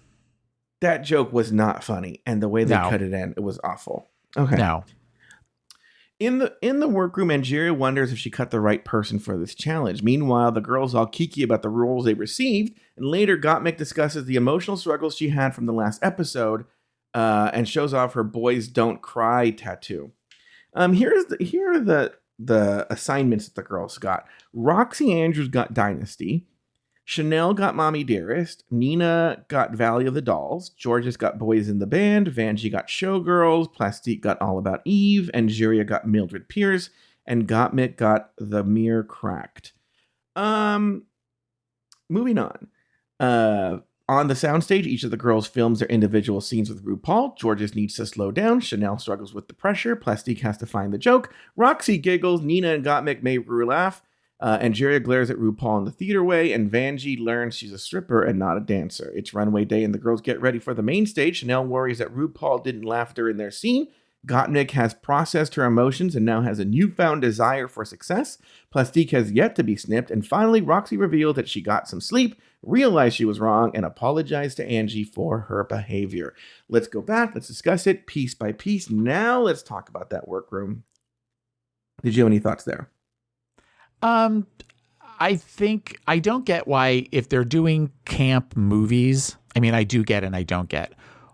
that joke was not funny. And the way they cut it in, it was awful. Okay. No. In the workroom, Angeria wonders if she cut the right person for this challenge. Meanwhile, the girls all kiki about the roles they received, and later Gottmik discusses the emotional struggles she had from the last episode, and shows off her "Boys Don't Cry" tattoo. Here are the assignments that the girls got. Roxy Andrews got Dynasty. Chanel got Mommy Dearest. Nina got Valley of the Dolls. Georges got Boys in the Band. Vanjie got Showgirls. Plastique got All About Eve. Angeria got Mildred Pierce. And Gottmik got The Mirror Cracked. Moving on. On the soundstage, each of the girls films their individual scenes with RuPaul. Georges needs to slow down. Chanel struggles with the pressure. Plastique has to find the joke. Roxy giggles. Nina and Gottmik make Ru laugh. Angeria glares at RuPaul in the theater way, and Vanjie learns she's a stripper and not a dancer. It's runway day, and the girls get ready for the main stage. Chanel worries that RuPaul didn't laugh during their scene. Gottmik has processed her emotions and now has a newfound desire for success. Plastique has yet to be snipped, and finally, Roxy revealed that she got some sleep, realized she was wrong, and apologized to Angie for her behavior. Let's go back. Let's discuss it piece by piece. Now let's talk about that workroom. Did you have any thoughts there? I think I don't get why, if they're doing camp movies, I mean, I do get and I don't get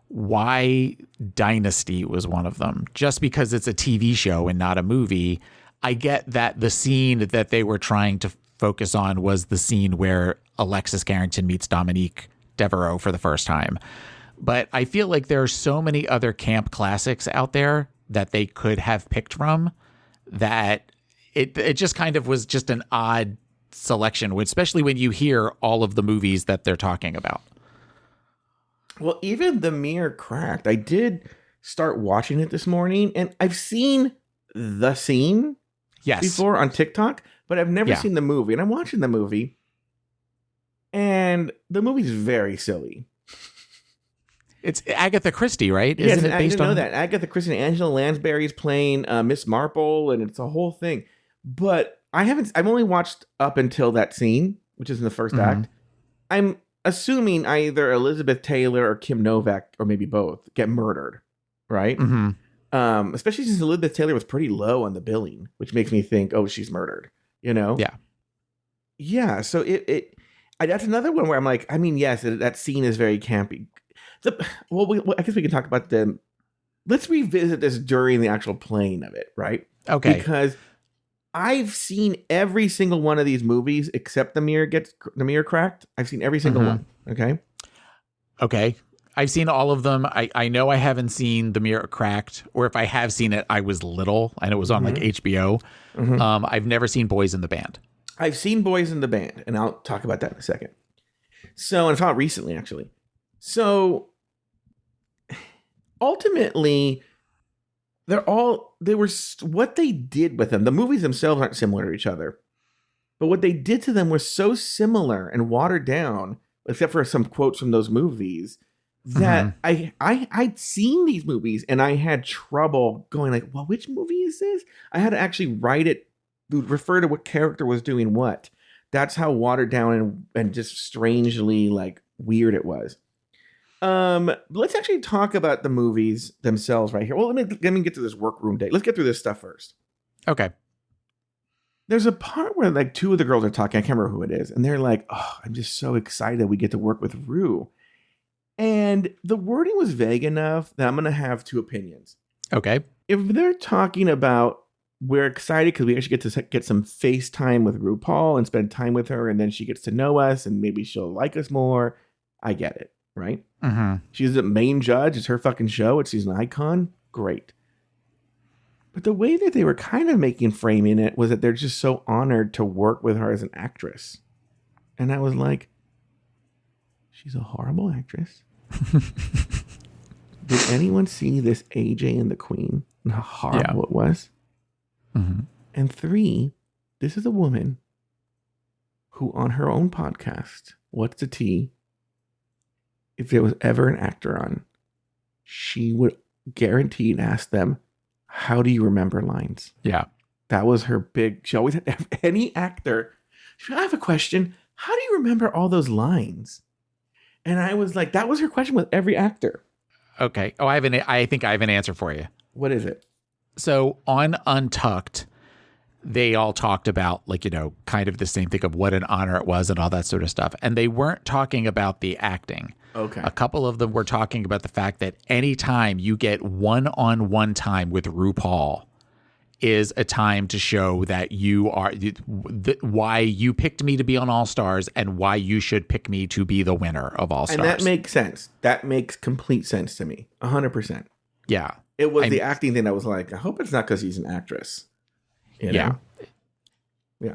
why Dynasty was one of them. Just because it's a TV show and not a movie, I get that the scene that they were trying to focus on was the scene where Alexis Carrington meets Dominique Devereaux for the first time. But I feel like there are so many other camp classics out there that they could have picked from that it just kind of was just an odd selection, especially when you hear all of the movies that they're talking about. Well, even The Mirror Cracked, I did start watching it this morning, and I've seen the scene before on TikTok, but I've never seen the movie. And I'm watching the movie, and the movie's very silly. It's Agatha Christie, right? Yes, Isn't it based I didn't know on that. Agatha Christie and Angela Lansbury's playing Miss Marple, and it's a whole thing. But I've only watched up until that scene, which is in the first act. I'm assuming either Elizabeth Taylor or Kim Novak, or maybe both, get murdered, right? Especially since Elizabeth Taylor was pretty low on the billing, which makes me think, oh, she's murdered, you know? Yeah. So that's another one where I'm like, I mean, yes, that scene is very campy. I guess we can talk about let's revisit this during the actual playing of it, right? Okay. Because I've seen every single one of these movies except The Mirror Cracked. I've seen every single one. Okay. I've seen all of them. I know I haven't seen The Mirror Cracked, or if I have seen it, I was little and it was on like HBO. I've never seen Boys in the Band. I've seen Boys in the Band, and I'll talk about that in a second. So, and I saw it recently, actually. So, ultimately, what they did with them, the movies themselves aren't similar to each other, but what they did to them was so similar and watered down, except for some quotes from those movies, that I'd seen these movies and I had trouble going like, well, which movie is this? I had to actually write it, refer to what character was doing what. That's how watered down and just strangely like weird it was. Let's actually talk about the movies themselves right here. Well, let me get to this workroom day. Let's get through this stuff first. Okay. There's a part where like two of the girls are talking. I can't remember who it is. And they're like, oh, I'm just so excited we get to work with Ru. And the wording was vague enough that I'm going to have two opinions. Okay. If they're talking about we're excited because we actually get to get some FaceTime with RuPaul and spend time with her, and then she gets to know us and maybe she'll like us more, I get it. Right? She's the main judge. It's her fucking show. She's an icon. Great. But the way that they were kind of framing it was that they're just so honored to work with her as an actress. And I was like, she's a horrible actress. Did anyone see this AJ and the Queen and how horrible it was? And 3, this is a woman who on her own podcast, What's the Tea? If there was ever an actor on, she would guaranteed ask them, how do you remember lines? Yeah. That was her big, she always had to have any actor. I have a question. How do you remember all those lines? And I was like, that was her question with every actor. Okay. Oh, I think I have an answer for you. What is it? So on Untucked, they all talked about, like, kind of the same thing of what an honor it was and all that sort of stuff. And they weren't talking about the acting. Okay. A couple of them were talking about the fact that anytime you get one-on-one time with RuPaul is a time to show that you are why you picked me to be on All Stars and why you should pick me to be the winner of All Stars. And that makes sense. That makes complete sense to me. 100%. Yeah. It was the acting thing that was like, I hope it's not because he's an actress. Yeah. Yeah.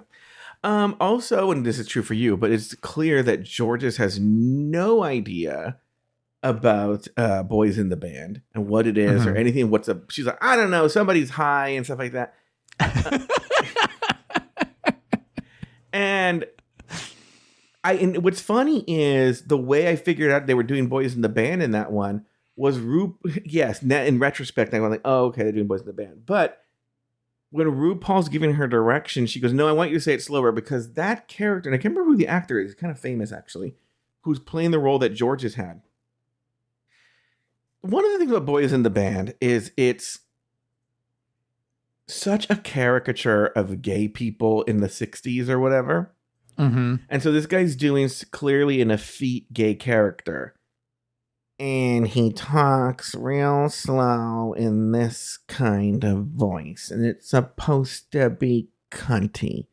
Also, and this is true for you, but it's clear that Georges has no idea about Boys in the Band and what it is or anything. She's like, I don't know, somebody's high and stuff like that. And what's funny is the way I figured out they were doing Boys in the Band in that one was yes, in retrospect, I was like, oh, okay, they're doing Boys in the Band. But when RuPaul's giving her direction, she goes, no, I want you to say it slower, because that character, and I can't remember who the actor is, kind of famous actually, who's playing the role that Georges had. One of the things about Boys in the Band is it's such a caricature of gay people in the 60s or whatever. Mm-hmm. And so this guy's doing clearly an effete gay character. And he talks real slow in this kind of voice. And it's supposed to be cunty.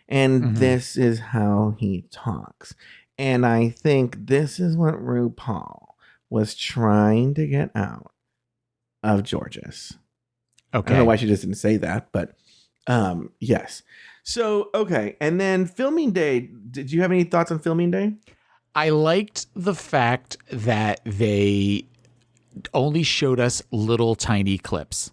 And this is how he talks. And I think this is what RuPaul was trying to get out of Georges. Okay. I don't know why she just didn't say that, but yes. So, okay. And then filming day. Did you have any thoughts on filming day? I liked the fact that they only showed us little tiny clips.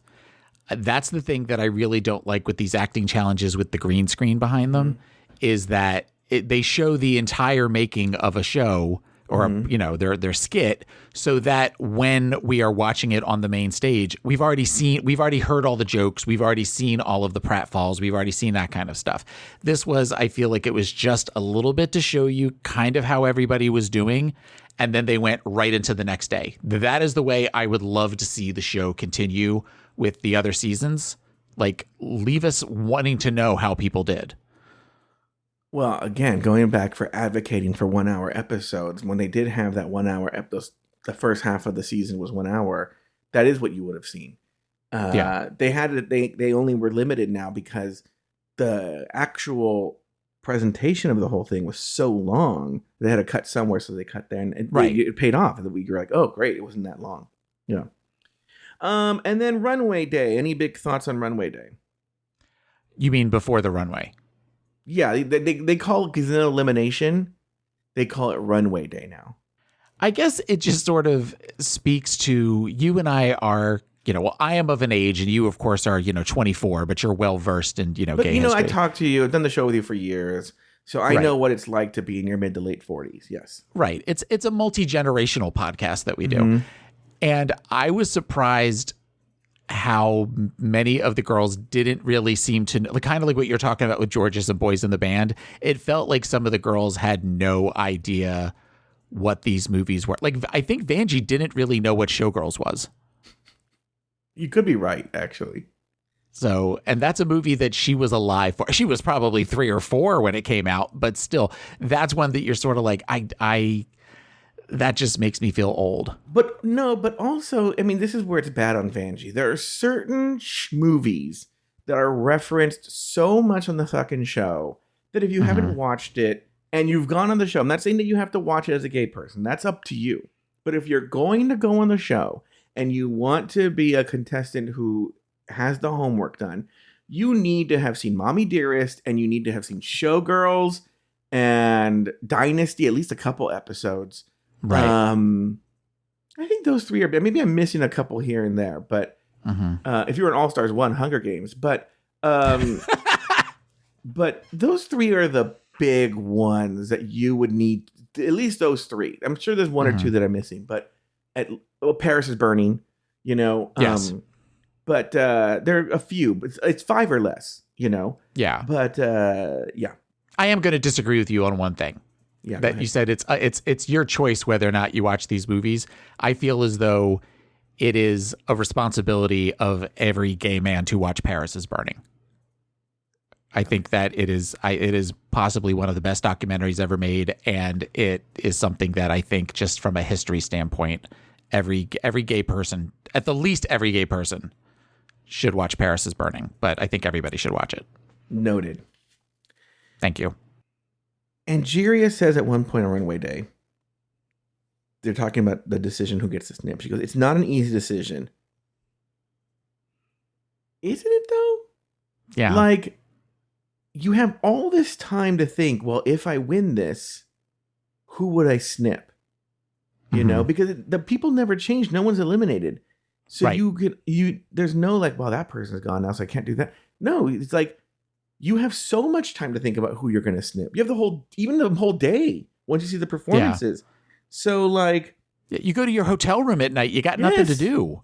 That's the thing that I really don't like with these acting challenges with the green screen behind them, is that they show the entire making of a show or their skit, so that when we are watching it on the main stage, we've already heard all the jokes, we've already seen all of the pratfalls, we've already seen that kind of stuff. This was, I feel like it was just a little bit to show you kind of how everybody was doing, and then they went right into the next day. That is the way I would love to see the show continue with the other seasons. Like, leave us wanting to know how people did. Well, again, going back for advocating for 1 hour episodes, when they did have that 1 hour episode, the first half of the season was 1 hour. That is what you would have seen. They had it. They only were limited now because the actual presentation of the whole thing was so long. They had to cut somewhere, so they cut there, and it paid off. You're like, oh, great, it wasn't that long. Yeah. And then runway day. Any big thoughts on runway day? You mean before the runway? Yeah, they call it, because in elimination, they call it runway day now. I guess it just sort of speaks to, you and I are, I am of an age, and you, of course, are, 24, but you're well versed in, gay history. I talked to you, I've done the show with you for years, so I know what it's like to be in your mid to late 40s. Yes. Right. It's a multi-generational podcast that we do. And I was surprised how many of the girls didn't really seem to know, kind of like what you're talking about with Georges and Boys in the Band. It felt like some of the girls had no idea what these movies were. Like, I think Vanjie didn't really know what Showgirls was. You could be right, actually. So, and that's a movie that she was alive for. She was probably 3 or 4 when it came out, but still, that's one that you're sort of like, that just makes me feel old. But also, I mean, this is where it's bad on Vanjie. There are certain movies that are referenced so much on the fucking show that if you haven't watched it and you've gone on the show, I'm not saying that you have to watch it as a gay person. That's up to you. But if you're going to go on the show and you want to be a contestant who has the homework done, you need to have seen Mommy Dearest, and you need to have seen Showgirls and Dynasty, at least a couple episodes. Right. I think those 3 are, maybe I'm missing a couple here and there, but if you were an All-Stars 1, Hunger Games, but but those 3 are the big ones that you would need, at least those 3. I'm sure there's 1 or 2 that I'm missing, but Paris is Burning, Yes. But there are a few, but it's 5 or less, Yeah. But yeah. I am going to disagree with you on one thing. Yeah, you said it's your choice whether or not you watch these movies. I feel as though it is a responsibility of every gay man to watch Paris is Burning. I think that it is possibly one of the best documentaries ever made, and it is something that I think, just from a history standpoint, every gay person, at the least every gay person, should watch Paris is Burning. But I think everybody should watch it. Noted. Thank you. Angeria says at one point on Runway Day, they're talking about the decision who gets the snip. She goes, "It's not an easy decision." Isn't it though? Yeah. Like, you have all this time to think, well, if I win this, who would I snip? You know, because the people never change. No one's eliminated. So right. There's no like, well, that person's gone now, so I can't do that. No, it's like, you have so much time to think about who you're going to snip. You have the whole day once you see the performances. Yeah. So like, you go to your hotel room at night, you got nothing to do.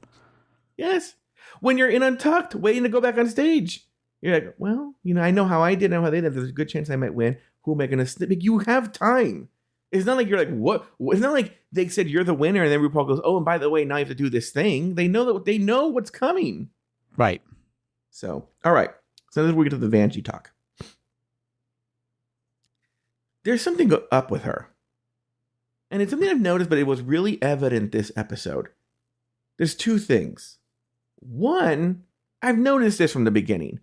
Yes. When you're in Untucked, waiting to go back on stage, you're like, well, I know how I did, I know how they did. There's a good chance I might win. Who am I going to snip? Like, you have time. It's not like you're like, what? It's not like they said you're the winner, and then RuPaul goes, oh, and by the way, now you have to do this thing. They know what's coming. Right. So, all right. So this is where we get to the Vanjie talk. There's something up with her. And it's something I've noticed, but it was really evident this episode. There's two things. One, I've noticed this from the beginning.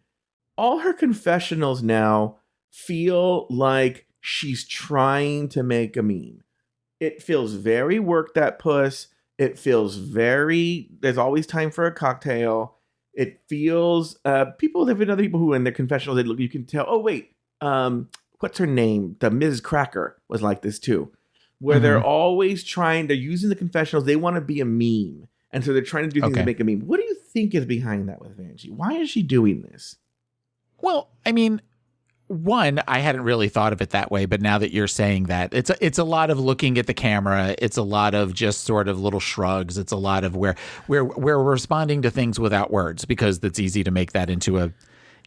All her confessionals now feel like she's trying to make a meme. It feels very work that puss. It feels very, there's always time for a cocktail. It feels, other people who in their confessionals, you can tell, oh, wait, what's her name? The Ms. Cracker was like this too. Where they're always they're using the confessionals. They want to be a meme. And so they're trying to do things to make a meme. What do you think is behind that with Vanjie? Why is she doing this? Well, I mean, one, I hadn't really thought of it that way, but now that you're saying that, it's a lot of looking at the camera. It's a lot of just sort of little shrugs. It's a lot of where we're responding to things without words, because it's easy to make that into a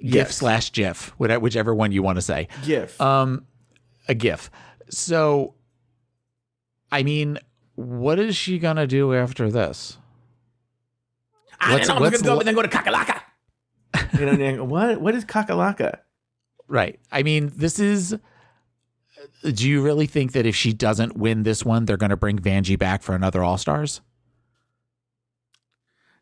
GIF/GIF, whichever one you want to say. GIF. A GIF. So, I mean, what is she gonna do after this? I don't know. I'm gonna go and then go to Kakalaka. What is Kakalaka? Right. I mean, this is. Do you really think that if she doesn't win this one, they're going to bring Vanjie back for another All Stars?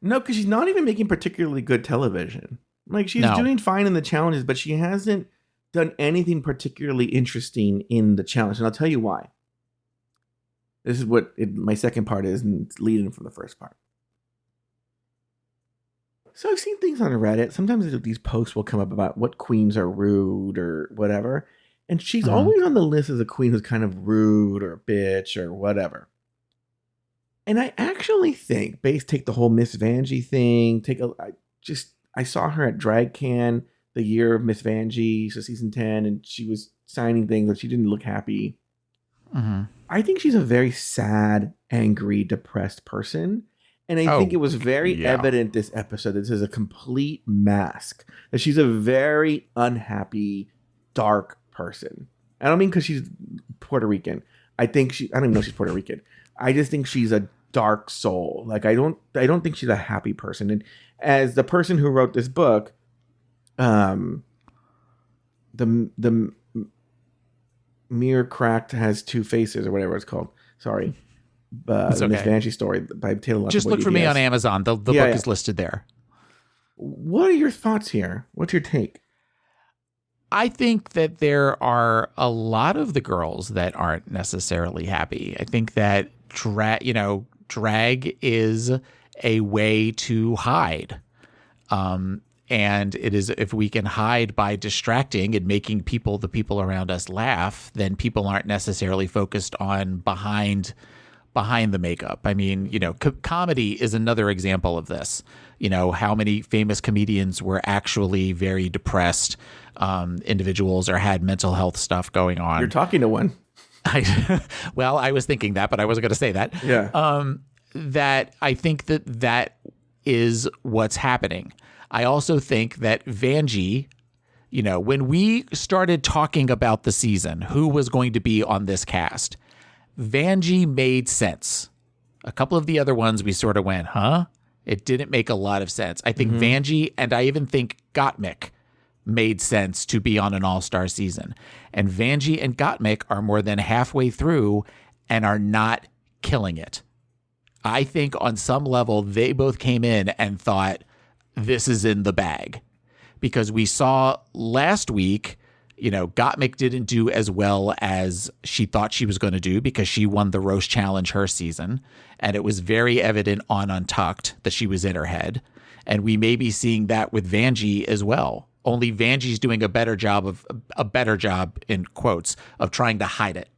No, because she's not even making particularly good television. Like, she's doing fine in the challenges, but she hasn't done anything particularly interesting in the challenge, and I'll tell you why. This is what my second part is, and it's leading from the first part. So I've seen things on Reddit. Sometimes these posts will come up about what queens are rude or whatever. And she's always on the list as a queen who's kind of rude or a bitch or whatever. And I actually think, take the whole Miss Vanjie thing, I saw her at Drag Can the year of Miss Vanjie, so season 10, and she was signing things, but she didn't look happy. I think she's a very sad, angry, depressed person. And I think it was very evident this episode. This is a complete mask. That she's a very unhappy, dark person. I don't mean because she's Puerto Rican. I don't even know she's Puerto Rican. I just think she's a dark soul. Like, I don't think she's a happy person. And as the person who wrote this book, the mirror cracked has two faces, or whatever it's called. Sorry. The Miss Vanjie story by Taylor. Just look for me on Amazon. The book is listed there. What are your thoughts here? What's your take? I think that there are a lot of the girls that aren't necessarily happy. I think that drag is a way to hide. And it is, if we can hide by distracting and making the people around us laugh, then people aren't necessarily focused on behind the makeup. I mean, comedy is another example of this. How many famous comedians were actually very depressed individuals or had mental health stuff going on. You're talking to one. Well, I was thinking that, but I wasn't going to say that. Yeah. That I think that is what's happening. I also think that Vanjie, when we started talking about the season, who was going to be on this cast, Vanjie made sense. A couple of the other ones we sort of went, huh? It didn't make a lot of sense. I think Vanjie and I even think Gottmik made sense to be on an all-star season. And Vanjie and Gottmik are more than halfway through and are not killing it. I think on some level, they both came in and thought, this is in the bag. Because we saw last week, Gottmik didn't do as well as she thought she was going to do because she won the roast challenge her season. And it was very evident on Untucked that she was in her head. And we may be seeing that with Vanjie as well. Only Vanjie's doing a better job in quotes of trying to hide it.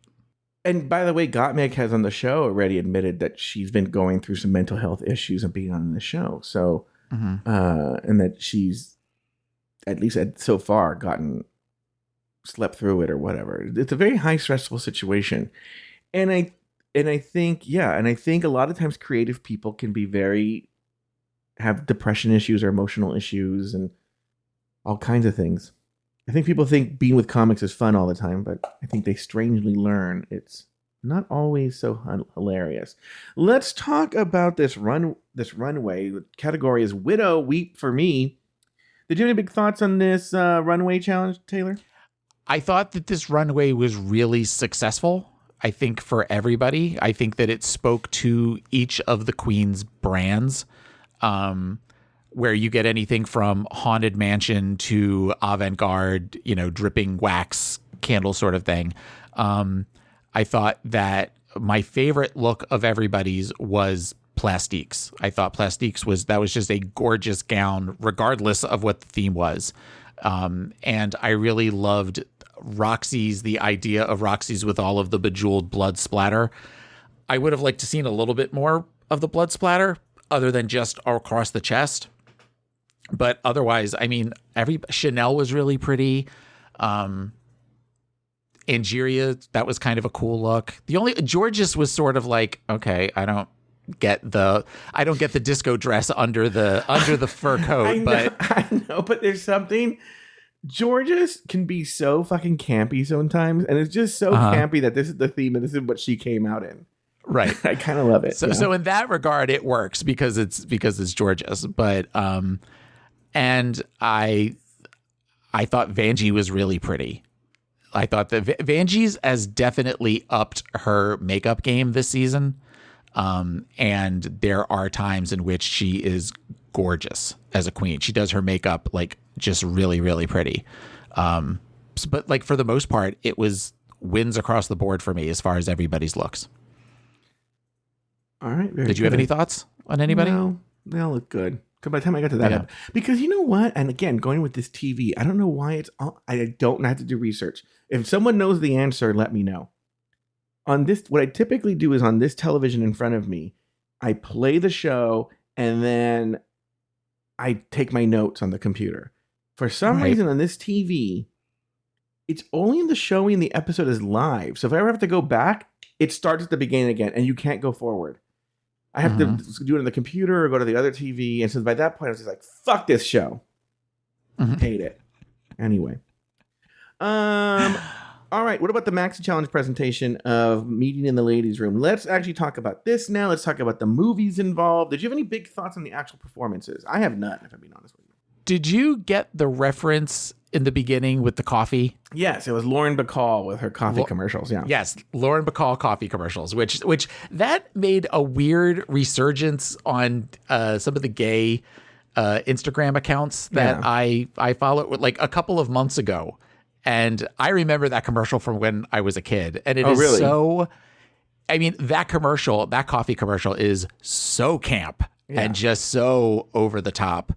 And by the way, Gottmik has on the show already admitted that she's been going through some mental health issues and being on the show. So, and that she's, at least so far, slept through it or whatever. It's a very high stressful situation. And I think a lot of times creative people can be have depression issues or emotional issues and all kinds of things. I think people think being with comics is fun all the time, but I think they strangely learn it's not always so hilarious. Let's talk about this runway. The category is Widow Weep for Me. Did you have any big thoughts on this runway challenge, Taylor? I thought that this runway was really successful. I think for everybody, I think that it spoke to each of the queen's brands, where you get anything from Haunted Mansion to avant-garde, dripping wax candle sort of thing. I thought that my favorite look of everybody's was Plastique's. I thought Plastique's was just a gorgeous gown, regardless of what the theme was. And I really loved the idea of Roxy's with all of the bejeweled blood splatter. I would have liked to seen a little bit more of the blood splatter other than just across the chest. But otherwise, I mean, Chanel was really pretty. Angeria, that was kind of a cool look. Georges was sort of like, okay, I don't get the disco dress under the fur coat. I know, but there's something. Georges can be so fucking campy sometimes, and it's just so campy that this is the theme and this is what she came out in. Right. I kind of love it. So in that regard, it works because it's Georges. But and I thought Vanjie was really pretty. I thought that Vanjie's has definitely upped her makeup game this season. And there are times in which she is gorgeous as a queen. She does her makeup like just really, really pretty. But like for the most part, it was wins across the board for me as far as everybody's looks. All right. Did you have any thoughts on anybody? No, they all look good. By the time I got to that, because you know what? And again, going with this TV, I don't know why I don't have to do research. If someone knows the answer, let me know. On this, what I typically do is on this television in front of me, I play the show and then I take my notes on the computer. For some reason on this TV, it's only in the showing the episode is live. So if I ever have to go back, it starts at the beginning again and you can't go forward. I have to do it on the computer or go to the other TV. And so by that point, I was just like, fuck this show. Hate it. Anyway. All right. What about the Maxi Challenge presentation of Meeting in the Ladies' Room? Let's actually talk about this now. Let's talk about the movies involved. Did you have any big thoughts on the actual performances? I have none, if I'm being honest with you. Did you get the reference in the beginning with the coffee? Yes, it was Lauren Bacall with her coffee commercials. Yeah. Yes, Lauren Bacall coffee commercials, which that made a weird resurgence on some of the gay Instagram accounts that I followed like a couple of months ago. And I remember that commercial from when I was a kid. And it is really? so, I mean, that coffee commercial is so camp and just so over the top.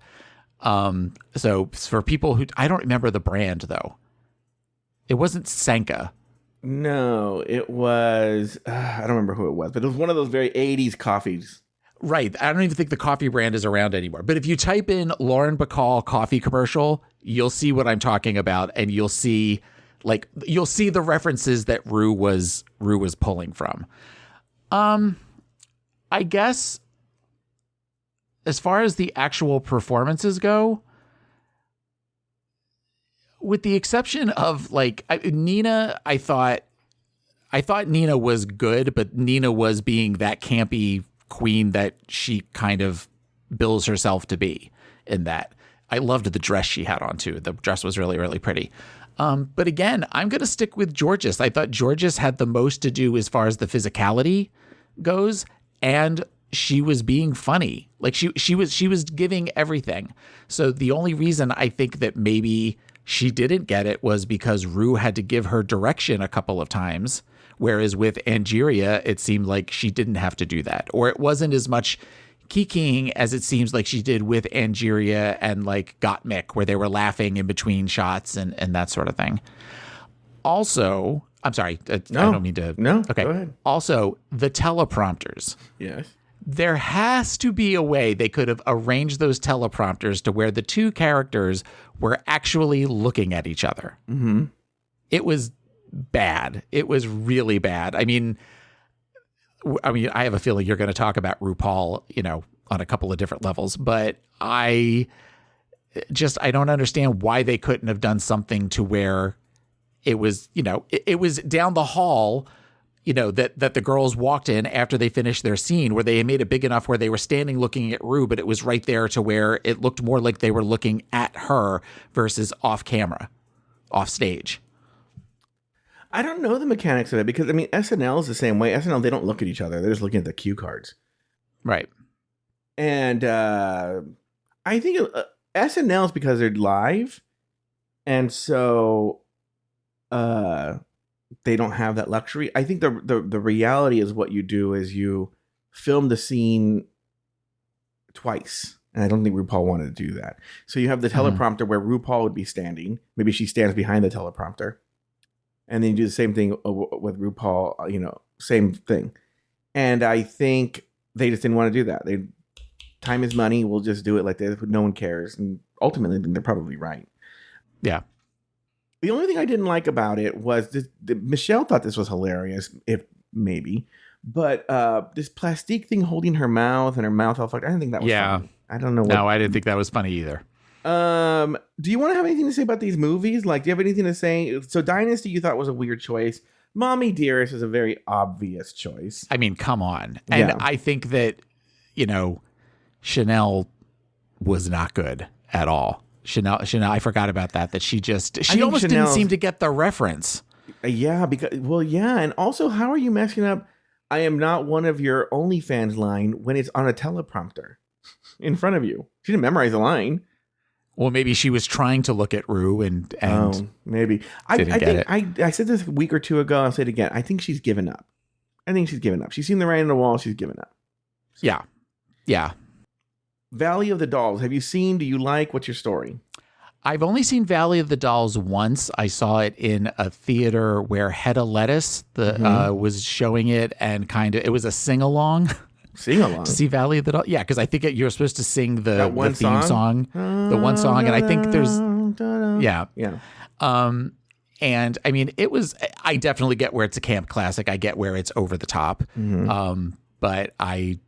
So for people who, I don't remember the brand though. It wasn't Sanka. No, it was, I don't remember who it was, but it was one of those very 80s coffees. Right. I don't even think the coffee brand is around anymore. But if you type in Lauren Bacall coffee commercial, you'll see what I'm talking about. And you'll see the references that Rue was pulling from. I guess as far as the actual performances go, with the exception of Nina, I thought Nina was good, but Nina was being that campy queen that she kind of bills herself to be in that. I loved the dress she had on too. The dress was really, really pretty. But again, I'm going to stick with Georges. I thought Georges had the most to do as far as the physicality goes, and she was being funny. Like she was giving everything. So the only reason I think that maybe she didn't get it was because Rue had to give her direction a couple of times, whereas with Angeria, it seemed like she didn't have to do that, or it wasn't as much kikiing as it seems like she did with Angeria and like Gottmik, where they were laughing in between shots and that sort of thing. Also, I'm sorry, I don't mean to. No, okay. Go ahead. Also, the teleprompters. Yes. There has to be a way they could have arranged those teleprompters to where the two characters were actually looking at each other. Mm-hmm. It was bad. It was really bad. I mean, I have a feeling you're going to talk about RuPaul, on a couple of different levels, but I don't understand why they couldn't have done something to where it was, it was down the hall, that the girls walked in after they finished their scene, where they made it big enough where they were standing looking at Rue, but it was right there to where it looked more like they were looking at her versus off camera, off stage. I don't know the mechanics of it because, SNL is the same way. SNL, they don't look at each other. They're just looking at the cue cards. Right. And I think SNL is because they're live. And so they don't have that luxury. I think the reality is what you do is you film the scene twice. And I don't think RuPaul wanted to do that. So you have the teleprompter where RuPaul would be standing. Maybe she stands behind the teleprompter. And then you do the same thing with RuPaul, same thing. And I think they just didn't want to do that. Time is money. We'll just do it like this. No one cares. And ultimately, I think they're probably right. Yeah. The only thing I didn't like about it was Michelle thought this was hilarious, if maybe. But this plastique thing holding her mouth and her mouth all fucked. I didn't think that was funny. I don't know. No, I didn't think that was funny either. Do you want to have anything to say about these movies? Like, do you have anything to say? So Dynasty you thought was a weird choice. Mommy Dearest is a very obvious choice. I mean, come on. And I think that, Chanel was not good at all. Chanel, I forgot about that she almost didn't seem to get the reference. Yeah, and also, how are you messing up I am not one of your OnlyFans line when it's on a teleprompter in front of you? She didn't memorize the line. Well, maybe she was trying to look at Rue and maybe. I said this a week or two ago. I'll say it again. I think she's given up. She's seen the writing on the wall. She's given up. Yeah. Yeah. Valley of the Dolls. Have you seen? Do you like? What's your story? I've only seen Valley of the Dolls once. I saw it in a theater where Hedda Lettuce was showing it, and it was a sing-along. To see Valley of the Dolls. Yeah, because I think you're supposed to sing the theme song. The one song, and I think there's and I mean, I definitely get where it's a camp classic. I get where it's over the top. But I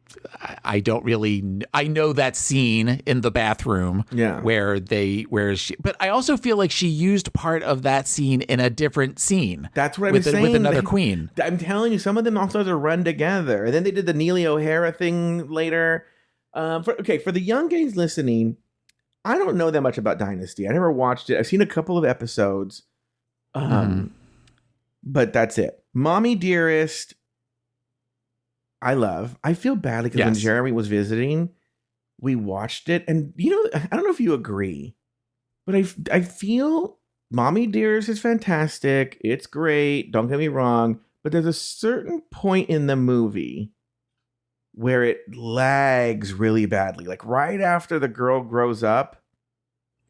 don't really. I know that scene in the bathroom, but I also feel like she used part of that scene in a different scene. That's what I'm saying. With another queen. I'm telling you, some of them also have to run together. And then they did the Neely O'Hara thing later. For the young gays listening, I don't know that much about Dynasty. I never watched it. I've seen a couple of episodes, but that's it. Mommy Dearest. I feel badly because when Jeremy was visiting, we watched it. And, I don't know if you agree, but I feel Mommy Dearest is fantastic. It's great. Don't get me wrong. But there's a certain point in the movie where it lags really badly. Like right after the girl grows up.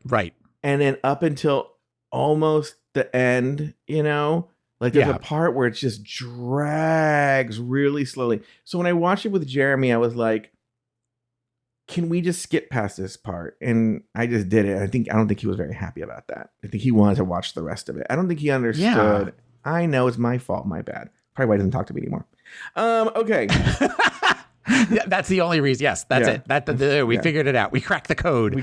Right. And then up until almost the end, Like there's a part where it just drags really slowly. So when I watched it with Jeremy, I was like, can we just skip past this part? And I just did it. I don't think he was very happy about that. I think he wanted to watch the rest of it. I don't think he understood. Yeah. I know it's my fault. My bad. Probably why he doesn't talk to me anymore. Okay. Yeah, that's the only reason. Yes, that's it. We figured it out. We cracked the code. I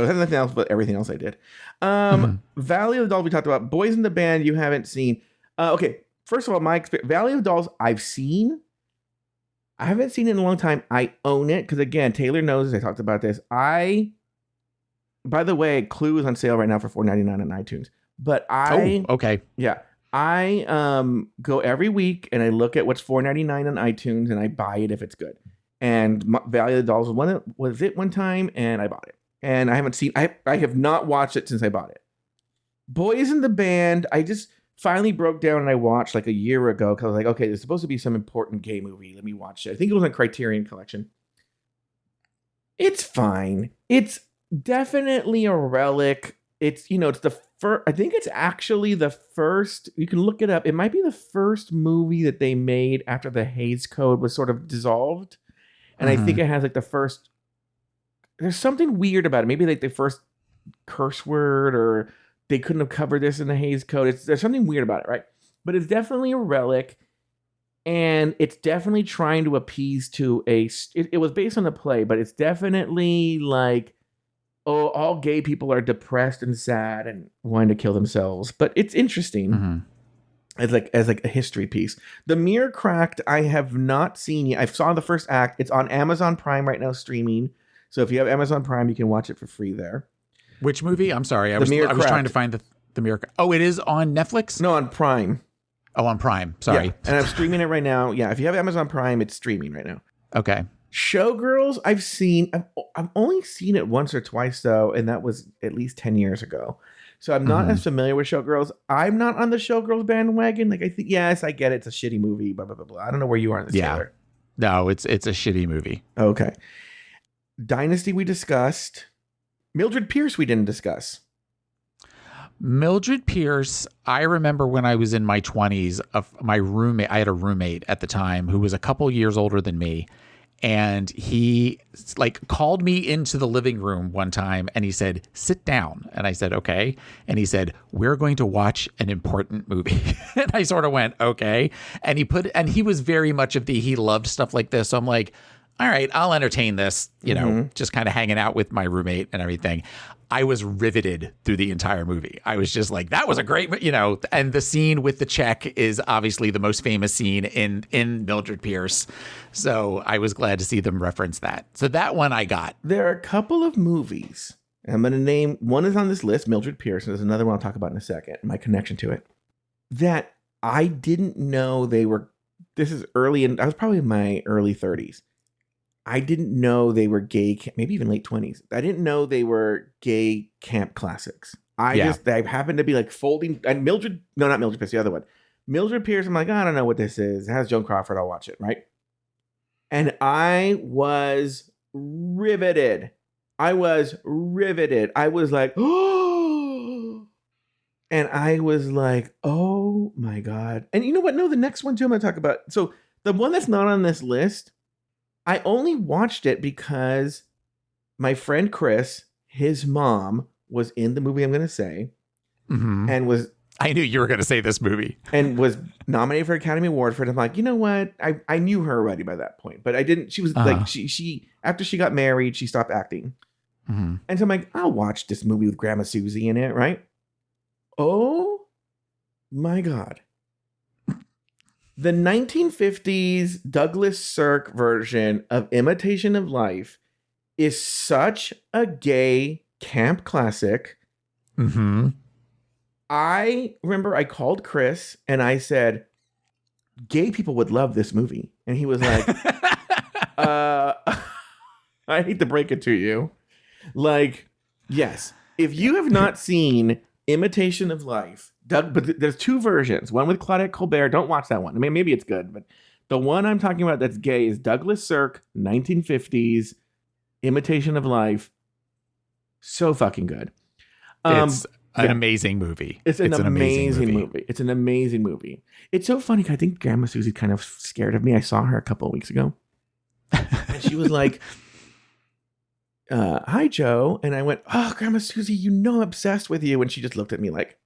had nothing else but everything else I did. Valley of the Dolls we talked about. Boys in the Band you haven't seen. Okay, first of all, my experience, Valley of the Dolls I've seen. I haven't seen it in a long time. I own it because, again, Taylor knows I talked about this. By the way, Clue is on sale right now for $4.99 on iTunes. But okay. Yeah. I go every week and I look at what's $4.99 on iTunes and I buy it if it's good. And Valley of the Dolls was it one time and I bought it. And I have not watched it since I bought it. Boys in the Band, I just finally broke down and I watched like a year ago because I was like, okay, there's supposed to be some important gay movie. Let me watch it. I think it was on Criterion Collection. It's fine. It's definitely a relic. It's, it's the first, I think it's actually the first, you can look it up. It might be the first movie that they made after the Hays Code was sort of dissolved. And I think it has like the first, there's something weird about it. Maybe like the first curse word, or they couldn't have covered this in the Hays Code. There's something weird about it, right? But it's definitely a relic. And it's definitely trying to appease to it was based on a play, but it's definitely like, oh, all gay people are depressed and sad and wanting to kill themselves. But it's interesting as like a history piece. The Mirror Cracked, I have not seen yet. I saw the first act. It's on Amazon Prime right now streaming. So if you have Amazon Prime, you can watch it for free there. Which movie? I'm sorry. I was trying to find the Mirror. Oh, it is on Netflix? No, on Prime. Oh, on Prime. Sorry. Yeah. And I'm streaming it right now. Yeah, if you have Amazon Prime, it's streaming right now. Okay. Showgirls, I've only seen it once or twice though, and that was at least 10 years ago. So I'm not as familiar with Showgirls. I'm not on the Showgirls bandwagon. Like, I think, yes, I get it. It's a shitty movie, blah, blah, blah, blah. I don't know where you are on this, Taylor. No, it's a shitty movie. Okay. Dynasty we discussed. Mildred Pierce we didn't discuss. Mildred Pierce, I remember when I was in my 20s, I had a roommate at the time who was a couple years older than me. And he called me into the living room one time and he said, sit down. And I said, okay. And he said, we're going to watch an important movie. And I sort of went, okay. And he was very much he loved stuff like this. So I'm like, all right, I'll entertain this, just kind of hanging out with my roommate and everything. I was riveted through the entire movie. I was just like, that was a great, and the scene with the check is obviously the most famous scene in Mildred Pierce. So I was glad to see them reference that. So that one I got. There are a couple of movies. I'm going to name, one is on this list, Mildred Pierce, and there's another one I'll talk about in a second, my connection to it, that I didn't know this is early, and I was probably in my early 30s. I didn't know they were gay, maybe even late 20s. I didn't know they were gay camp classics. I happened to be like folding, and not Mildred Pierce, the other one. Mildred Pierce, I'm like, I don't know what this is. It has Joan Crawford, I'll watch it, right? And I was riveted. I was like, oh, and I was like, oh my God. And you know what? No, the next one too I'm going to talk about. So the one that's not on this list, I only watched it because my friend Chris, his mom, was in the movie I'm going to say, and was. I knew you were going to say this movie, and was nominated for an Academy Award for it. I'm like, you know what? I knew her already by that point, but I didn't. She was like, she after she got married, she stopped acting, and so I'm like, I'll watch this movie with Grandma Susie in it, right? Oh my God. The 1950s Douglas Sirk version of Imitation of Life is such a gay camp classic. I remember I called Chris and I said, gay people would love this movie. And he was like, I hate to break it to you. Like, yes, if you have not seen Imitation of Life, but there's two versions. One with Claudette Colbert. Don't watch that one. I mean, maybe it's good, but the one I'm talking about that's gay is Douglas Sirk, 1950s, Imitation of Life. So fucking good. It's an amazing movie. It's an amazing movie. It's an amazing movie. It's so funny because I think Grandma Susie's kind of scared of me. I saw her a couple of weeks ago. And she was like, hi, Joe. And I went, oh, Grandma Susie, I'm obsessed with you. And she just looked at me like,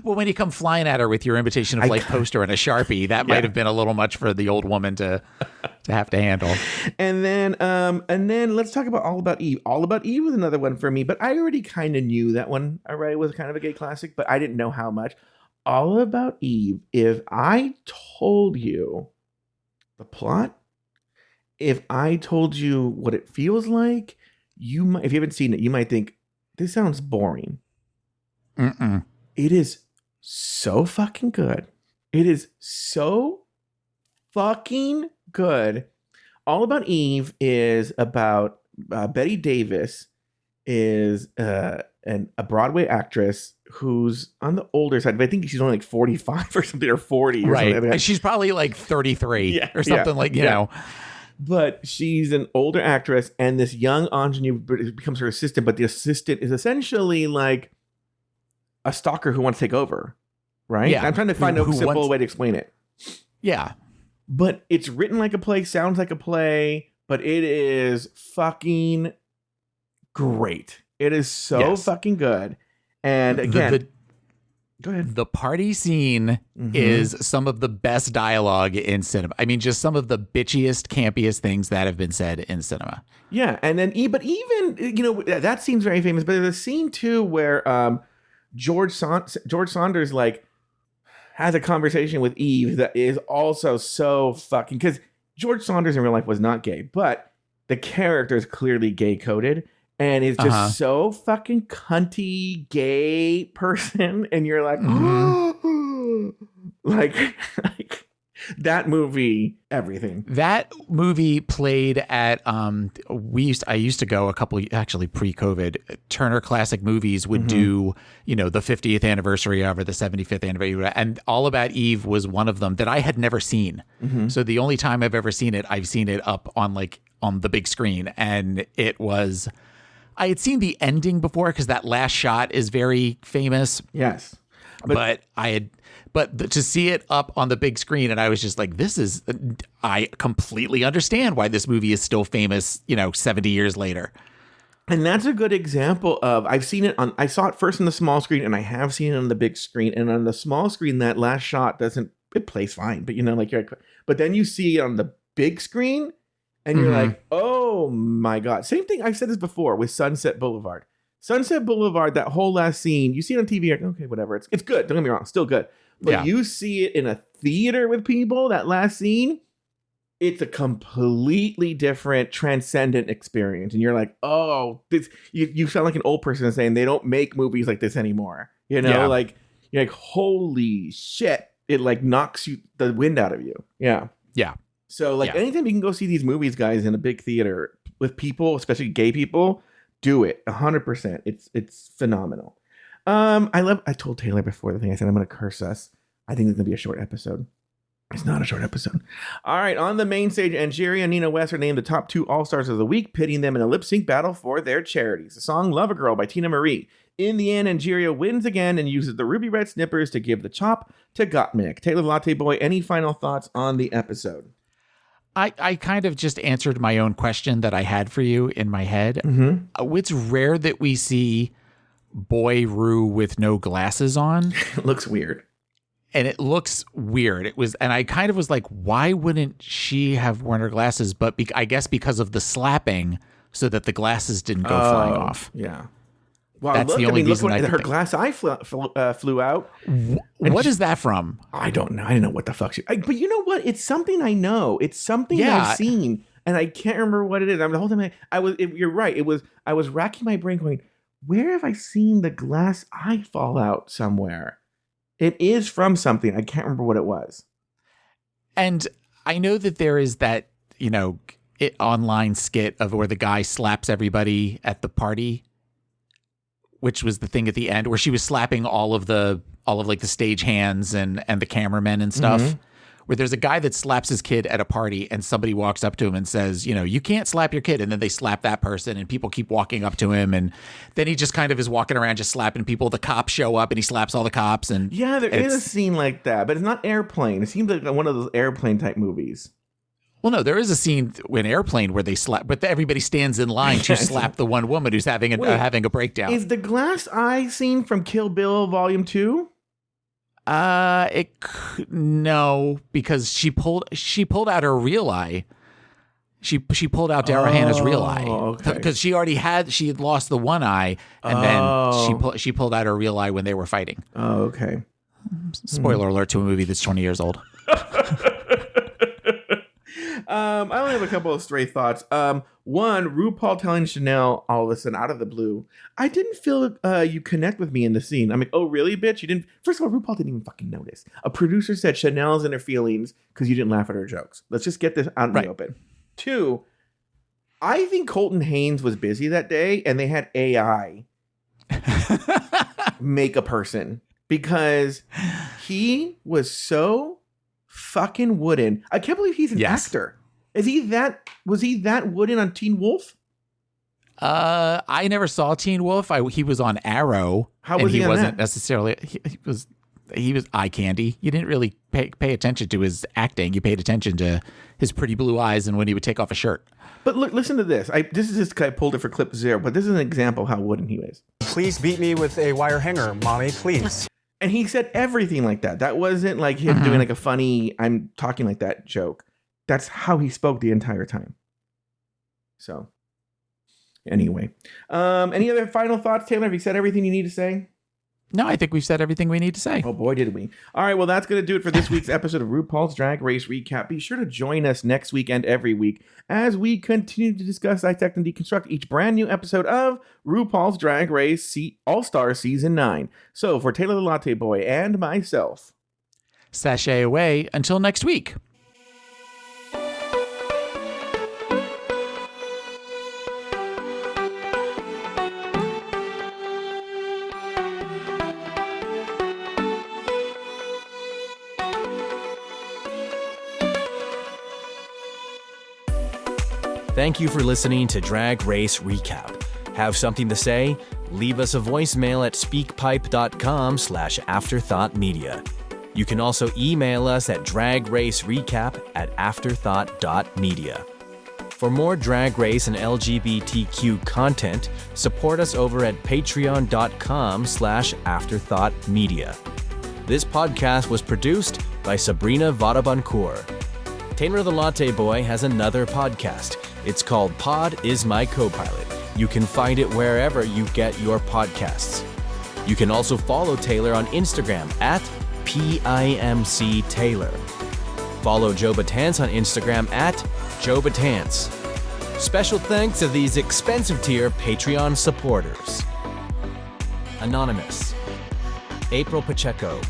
well, when you come flying at her with your Imitation of Life poster and a Sharpie, that might have been a little much for the old woman to have to handle. And then let's talk about All About Eve. All About Eve was another one for me, but I already kind of knew that one already was kind of a gay classic, but I didn't know how much. All About Eve, if I told you The plot? If I told you what it feels like, you might, if you haven't seen it, you might think, this sounds boring. Mm-mm. It is so fucking good. It is so fucking good. All About Eve is about Betty Davis is a Broadway actress who's on the older side, but I think she's only like 45 or something, or 40 or Right. something. And she's probably like 33 or something like, you know. But she's an older actress, and this young ingenue becomes her assistant, but the assistant is essentially like a stalker who wants to take over, right? Yeah. I'm trying to find a simple way to explain it. Yeah. But it's written like a play, sounds like a play, but it is fucking great. It is so fucking good. And again, go ahead. The party scene is some of the best dialogue in cinema. I mean, just some of the bitchiest, campiest things that have been said in cinema. Yeah, and then but even, you know, that scene's very famous. But there's a scene too where George Saunders like has a conversation with Eve that is also so fucking, because George Saunders in real life was not gay, but the character is clearly gay coded. And is just so fucking cunty gay person, and you're like, like that movie, everything. That movie played at I used to go a couple, actually pre-COVID. Turner Classic Movies would do, you know, the 50th anniversary of, or the 75th anniversary, and All About Eve was one of them that I had never seen. So the only time I've ever seen it, I've seen it up on the big screen, and it was. I had seen the ending before because that last shot is very famous. Yes. But to see it up on the big screen, and I was just like, I completely understand why this movie is still famous, you know, 70 years later. And that's a good example of, I saw it first on the small screen, and I have seen it on the big screen. And on the small screen, that last shot it plays fine, but you know, like but then you see it on the big screen, and you're like, oh my God. Same thing. I've said this before with Sunset Boulevard. Sunset Boulevard, that whole last scene, you see it on TV, you're like, okay, whatever. It's good. Don't get me wrong. Still good. But you see it in a theater with people, that last scene, it's a completely different, transcendent experience. And you're like, oh, this, you sound like an old person saying they don't make movies like this anymore. You know, like, you're like, holy shit. It like knocks the wind out of you. Yeah. Yeah. So, like, anytime you can go see these movies, guys, in a big theater with people, especially gay people, do it 100%. It's phenomenal. I told Taylor before the thing, I said I'm going to curse us. I think it's going to be a short episode. It's not a short episode. All right, on the main stage, Angeria and Nina West are named the top 2 All-Stars of the week, pitting them in a lip-sync battle for their charities. The song Love a Girl by Tina Marie. In the end, Angeria wins again and uses the ruby red snippers to give the chop to Gottmik. Taylor Latte Boy, any final thoughts on the episode? I kind of just answered my own question that I had for you in my head. It's rare that we see Boy Rue with no glasses on. It looks weird. And it looks weird. And I kind of was like, why wouldn't she have worn her glasses? But I guess because of the slapping, so that the glasses didn't go flying off. Yeah. Wow, that's the only reason I her glass eye flew out. What is that from? I don't know. I don't know what the fuck but you know what? It's something I know. It's something I've seen, and I can't remember what it is. The whole time you're right. I was racking my brain going, where have I seen the glass eye fall out somewhere? It is from something. I can't remember what it was. And I know that there is that, you know, online skit of where the guy slaps everybody at the party, which was the thing at the end where she was slapping all of like the stage hands and the cameramen and stuff, where there's a guy that slaps his kid at a party and somebody walks up to him and says, you know, you can't slap your kid. And then they slap that person and people keep walking up to him. And then he just kind of is walking around just slapping people. The cops show up and he slaps all the cops. And yeah, there is a scene like that, but it's not Airplane. It seems like one of those Airplane type movies. Well, no, there is a scene in Airplane where they slap, but everybody stands in line to slap the one woman who's having a breakdown. Is the glass eye scene from Kill Bill Volume 2? No, because she pulled out her real eye. She pulled out Daryl Hannah's real eye because she had lost the one eye, and then she pulled out her real eye when they were fighting. Oh, okay. Spoiler alert to a movie that's 20 years old. I only have a couple of stray thoughts. One, RuPaul telling Chanel all of a sudden out of the blue, I didn't feel you connect with me in the scene. I'm like, oh, really, bitch? You didn't? First of all, RuPaul didn't even fucking notice. A producer said Chanel's in her feelings because you didn't laugh at her jokes. Let's just get this out in the open. Two, I think Colton Haynes was busy that day and they had AI make a person because he was so fucking wooden. I can't believe he's an actor. Was he that wooden on Teen Wolf? I never saw Teen Wolf. He was on Arrow. How was he on wasn't that? necessarily. He was eye candy. You didn't really pay attention to his acting. You paid attention to his pretty blue eyes and when he would take off a shirt. But look, listen to this. I pulled it for clip 0, but this is an example of how wooden he is. Please beat me with a wire hanger, mommy, please. And he said everything like that. That wasn't like him doing like a funny, I'm talking like that joke. That's how he spoke the entire time. So, anyway. Any other final thoughts, Taylor? Have you said everything you need to say? No, I think we've said everything we need to say. Oh, boy, did we. All right, well, that's going to do it for this week's episode of RuPaul's Drag Race Recap. Be sure to join us next week and every week as we continue to discuss, dissect, and deconstruct each brand new episode of RuPaul's Drag Race All-Star Season 9. So, for Taylor the Latte Boy and myself, sashay away until next week. Thank you for listening to Drag Race Recap. Have something to say? Leave us a voicemail at speakpipe.com/afterthoughtmedia. You can also email us at dragracerecap@afterthought.media. For more Drag Race and LGBTQ content, support us over at patreon.com/afterthoughtmedia. This podcast was produced by Sabrina Vadabancourt. Taylor the Latte Boy has another podcast. It's called Pod Is My Co-Pilot. You can find it wherever you get your podcasts. You can also follow Taylor on Instagram at PIMCTaylor. Follow Joe Batance on Instagram at Joe Batance. Special thanks to these expensive tier Patreon supporters. Anonymous, April Pacheco,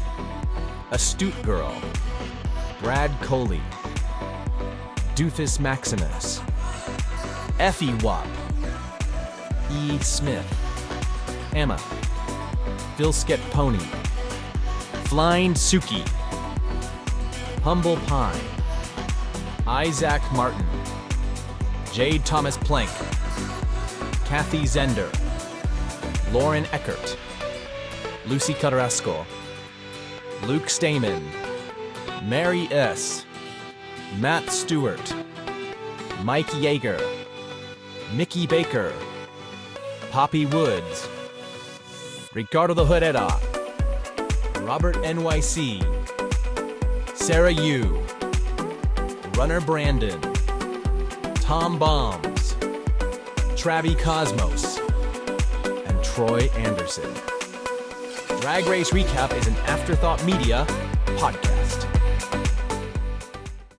Astute Girl, Brad Coley, Doofus Maximus, Effie Wop, E. Smith, Emma, Philskett Pony, Flying Suki, Humble Pine, Isaac Martin, Jade Thomas Plank, Kathy Zender, Lauren Eckert, Lucy Carrasco, Luke Stamen, Mary S., Matt Stewart, Mike Yeager, Mickey Baker, Poppy Woods, Ricardo the Hoodeda, Robert NYC, Sarah Yu, Runner Brandon, Tom Bombs, Travi Cosmos, and Troy Anderson. Drag Race Recap is an Afterthought Media podcast.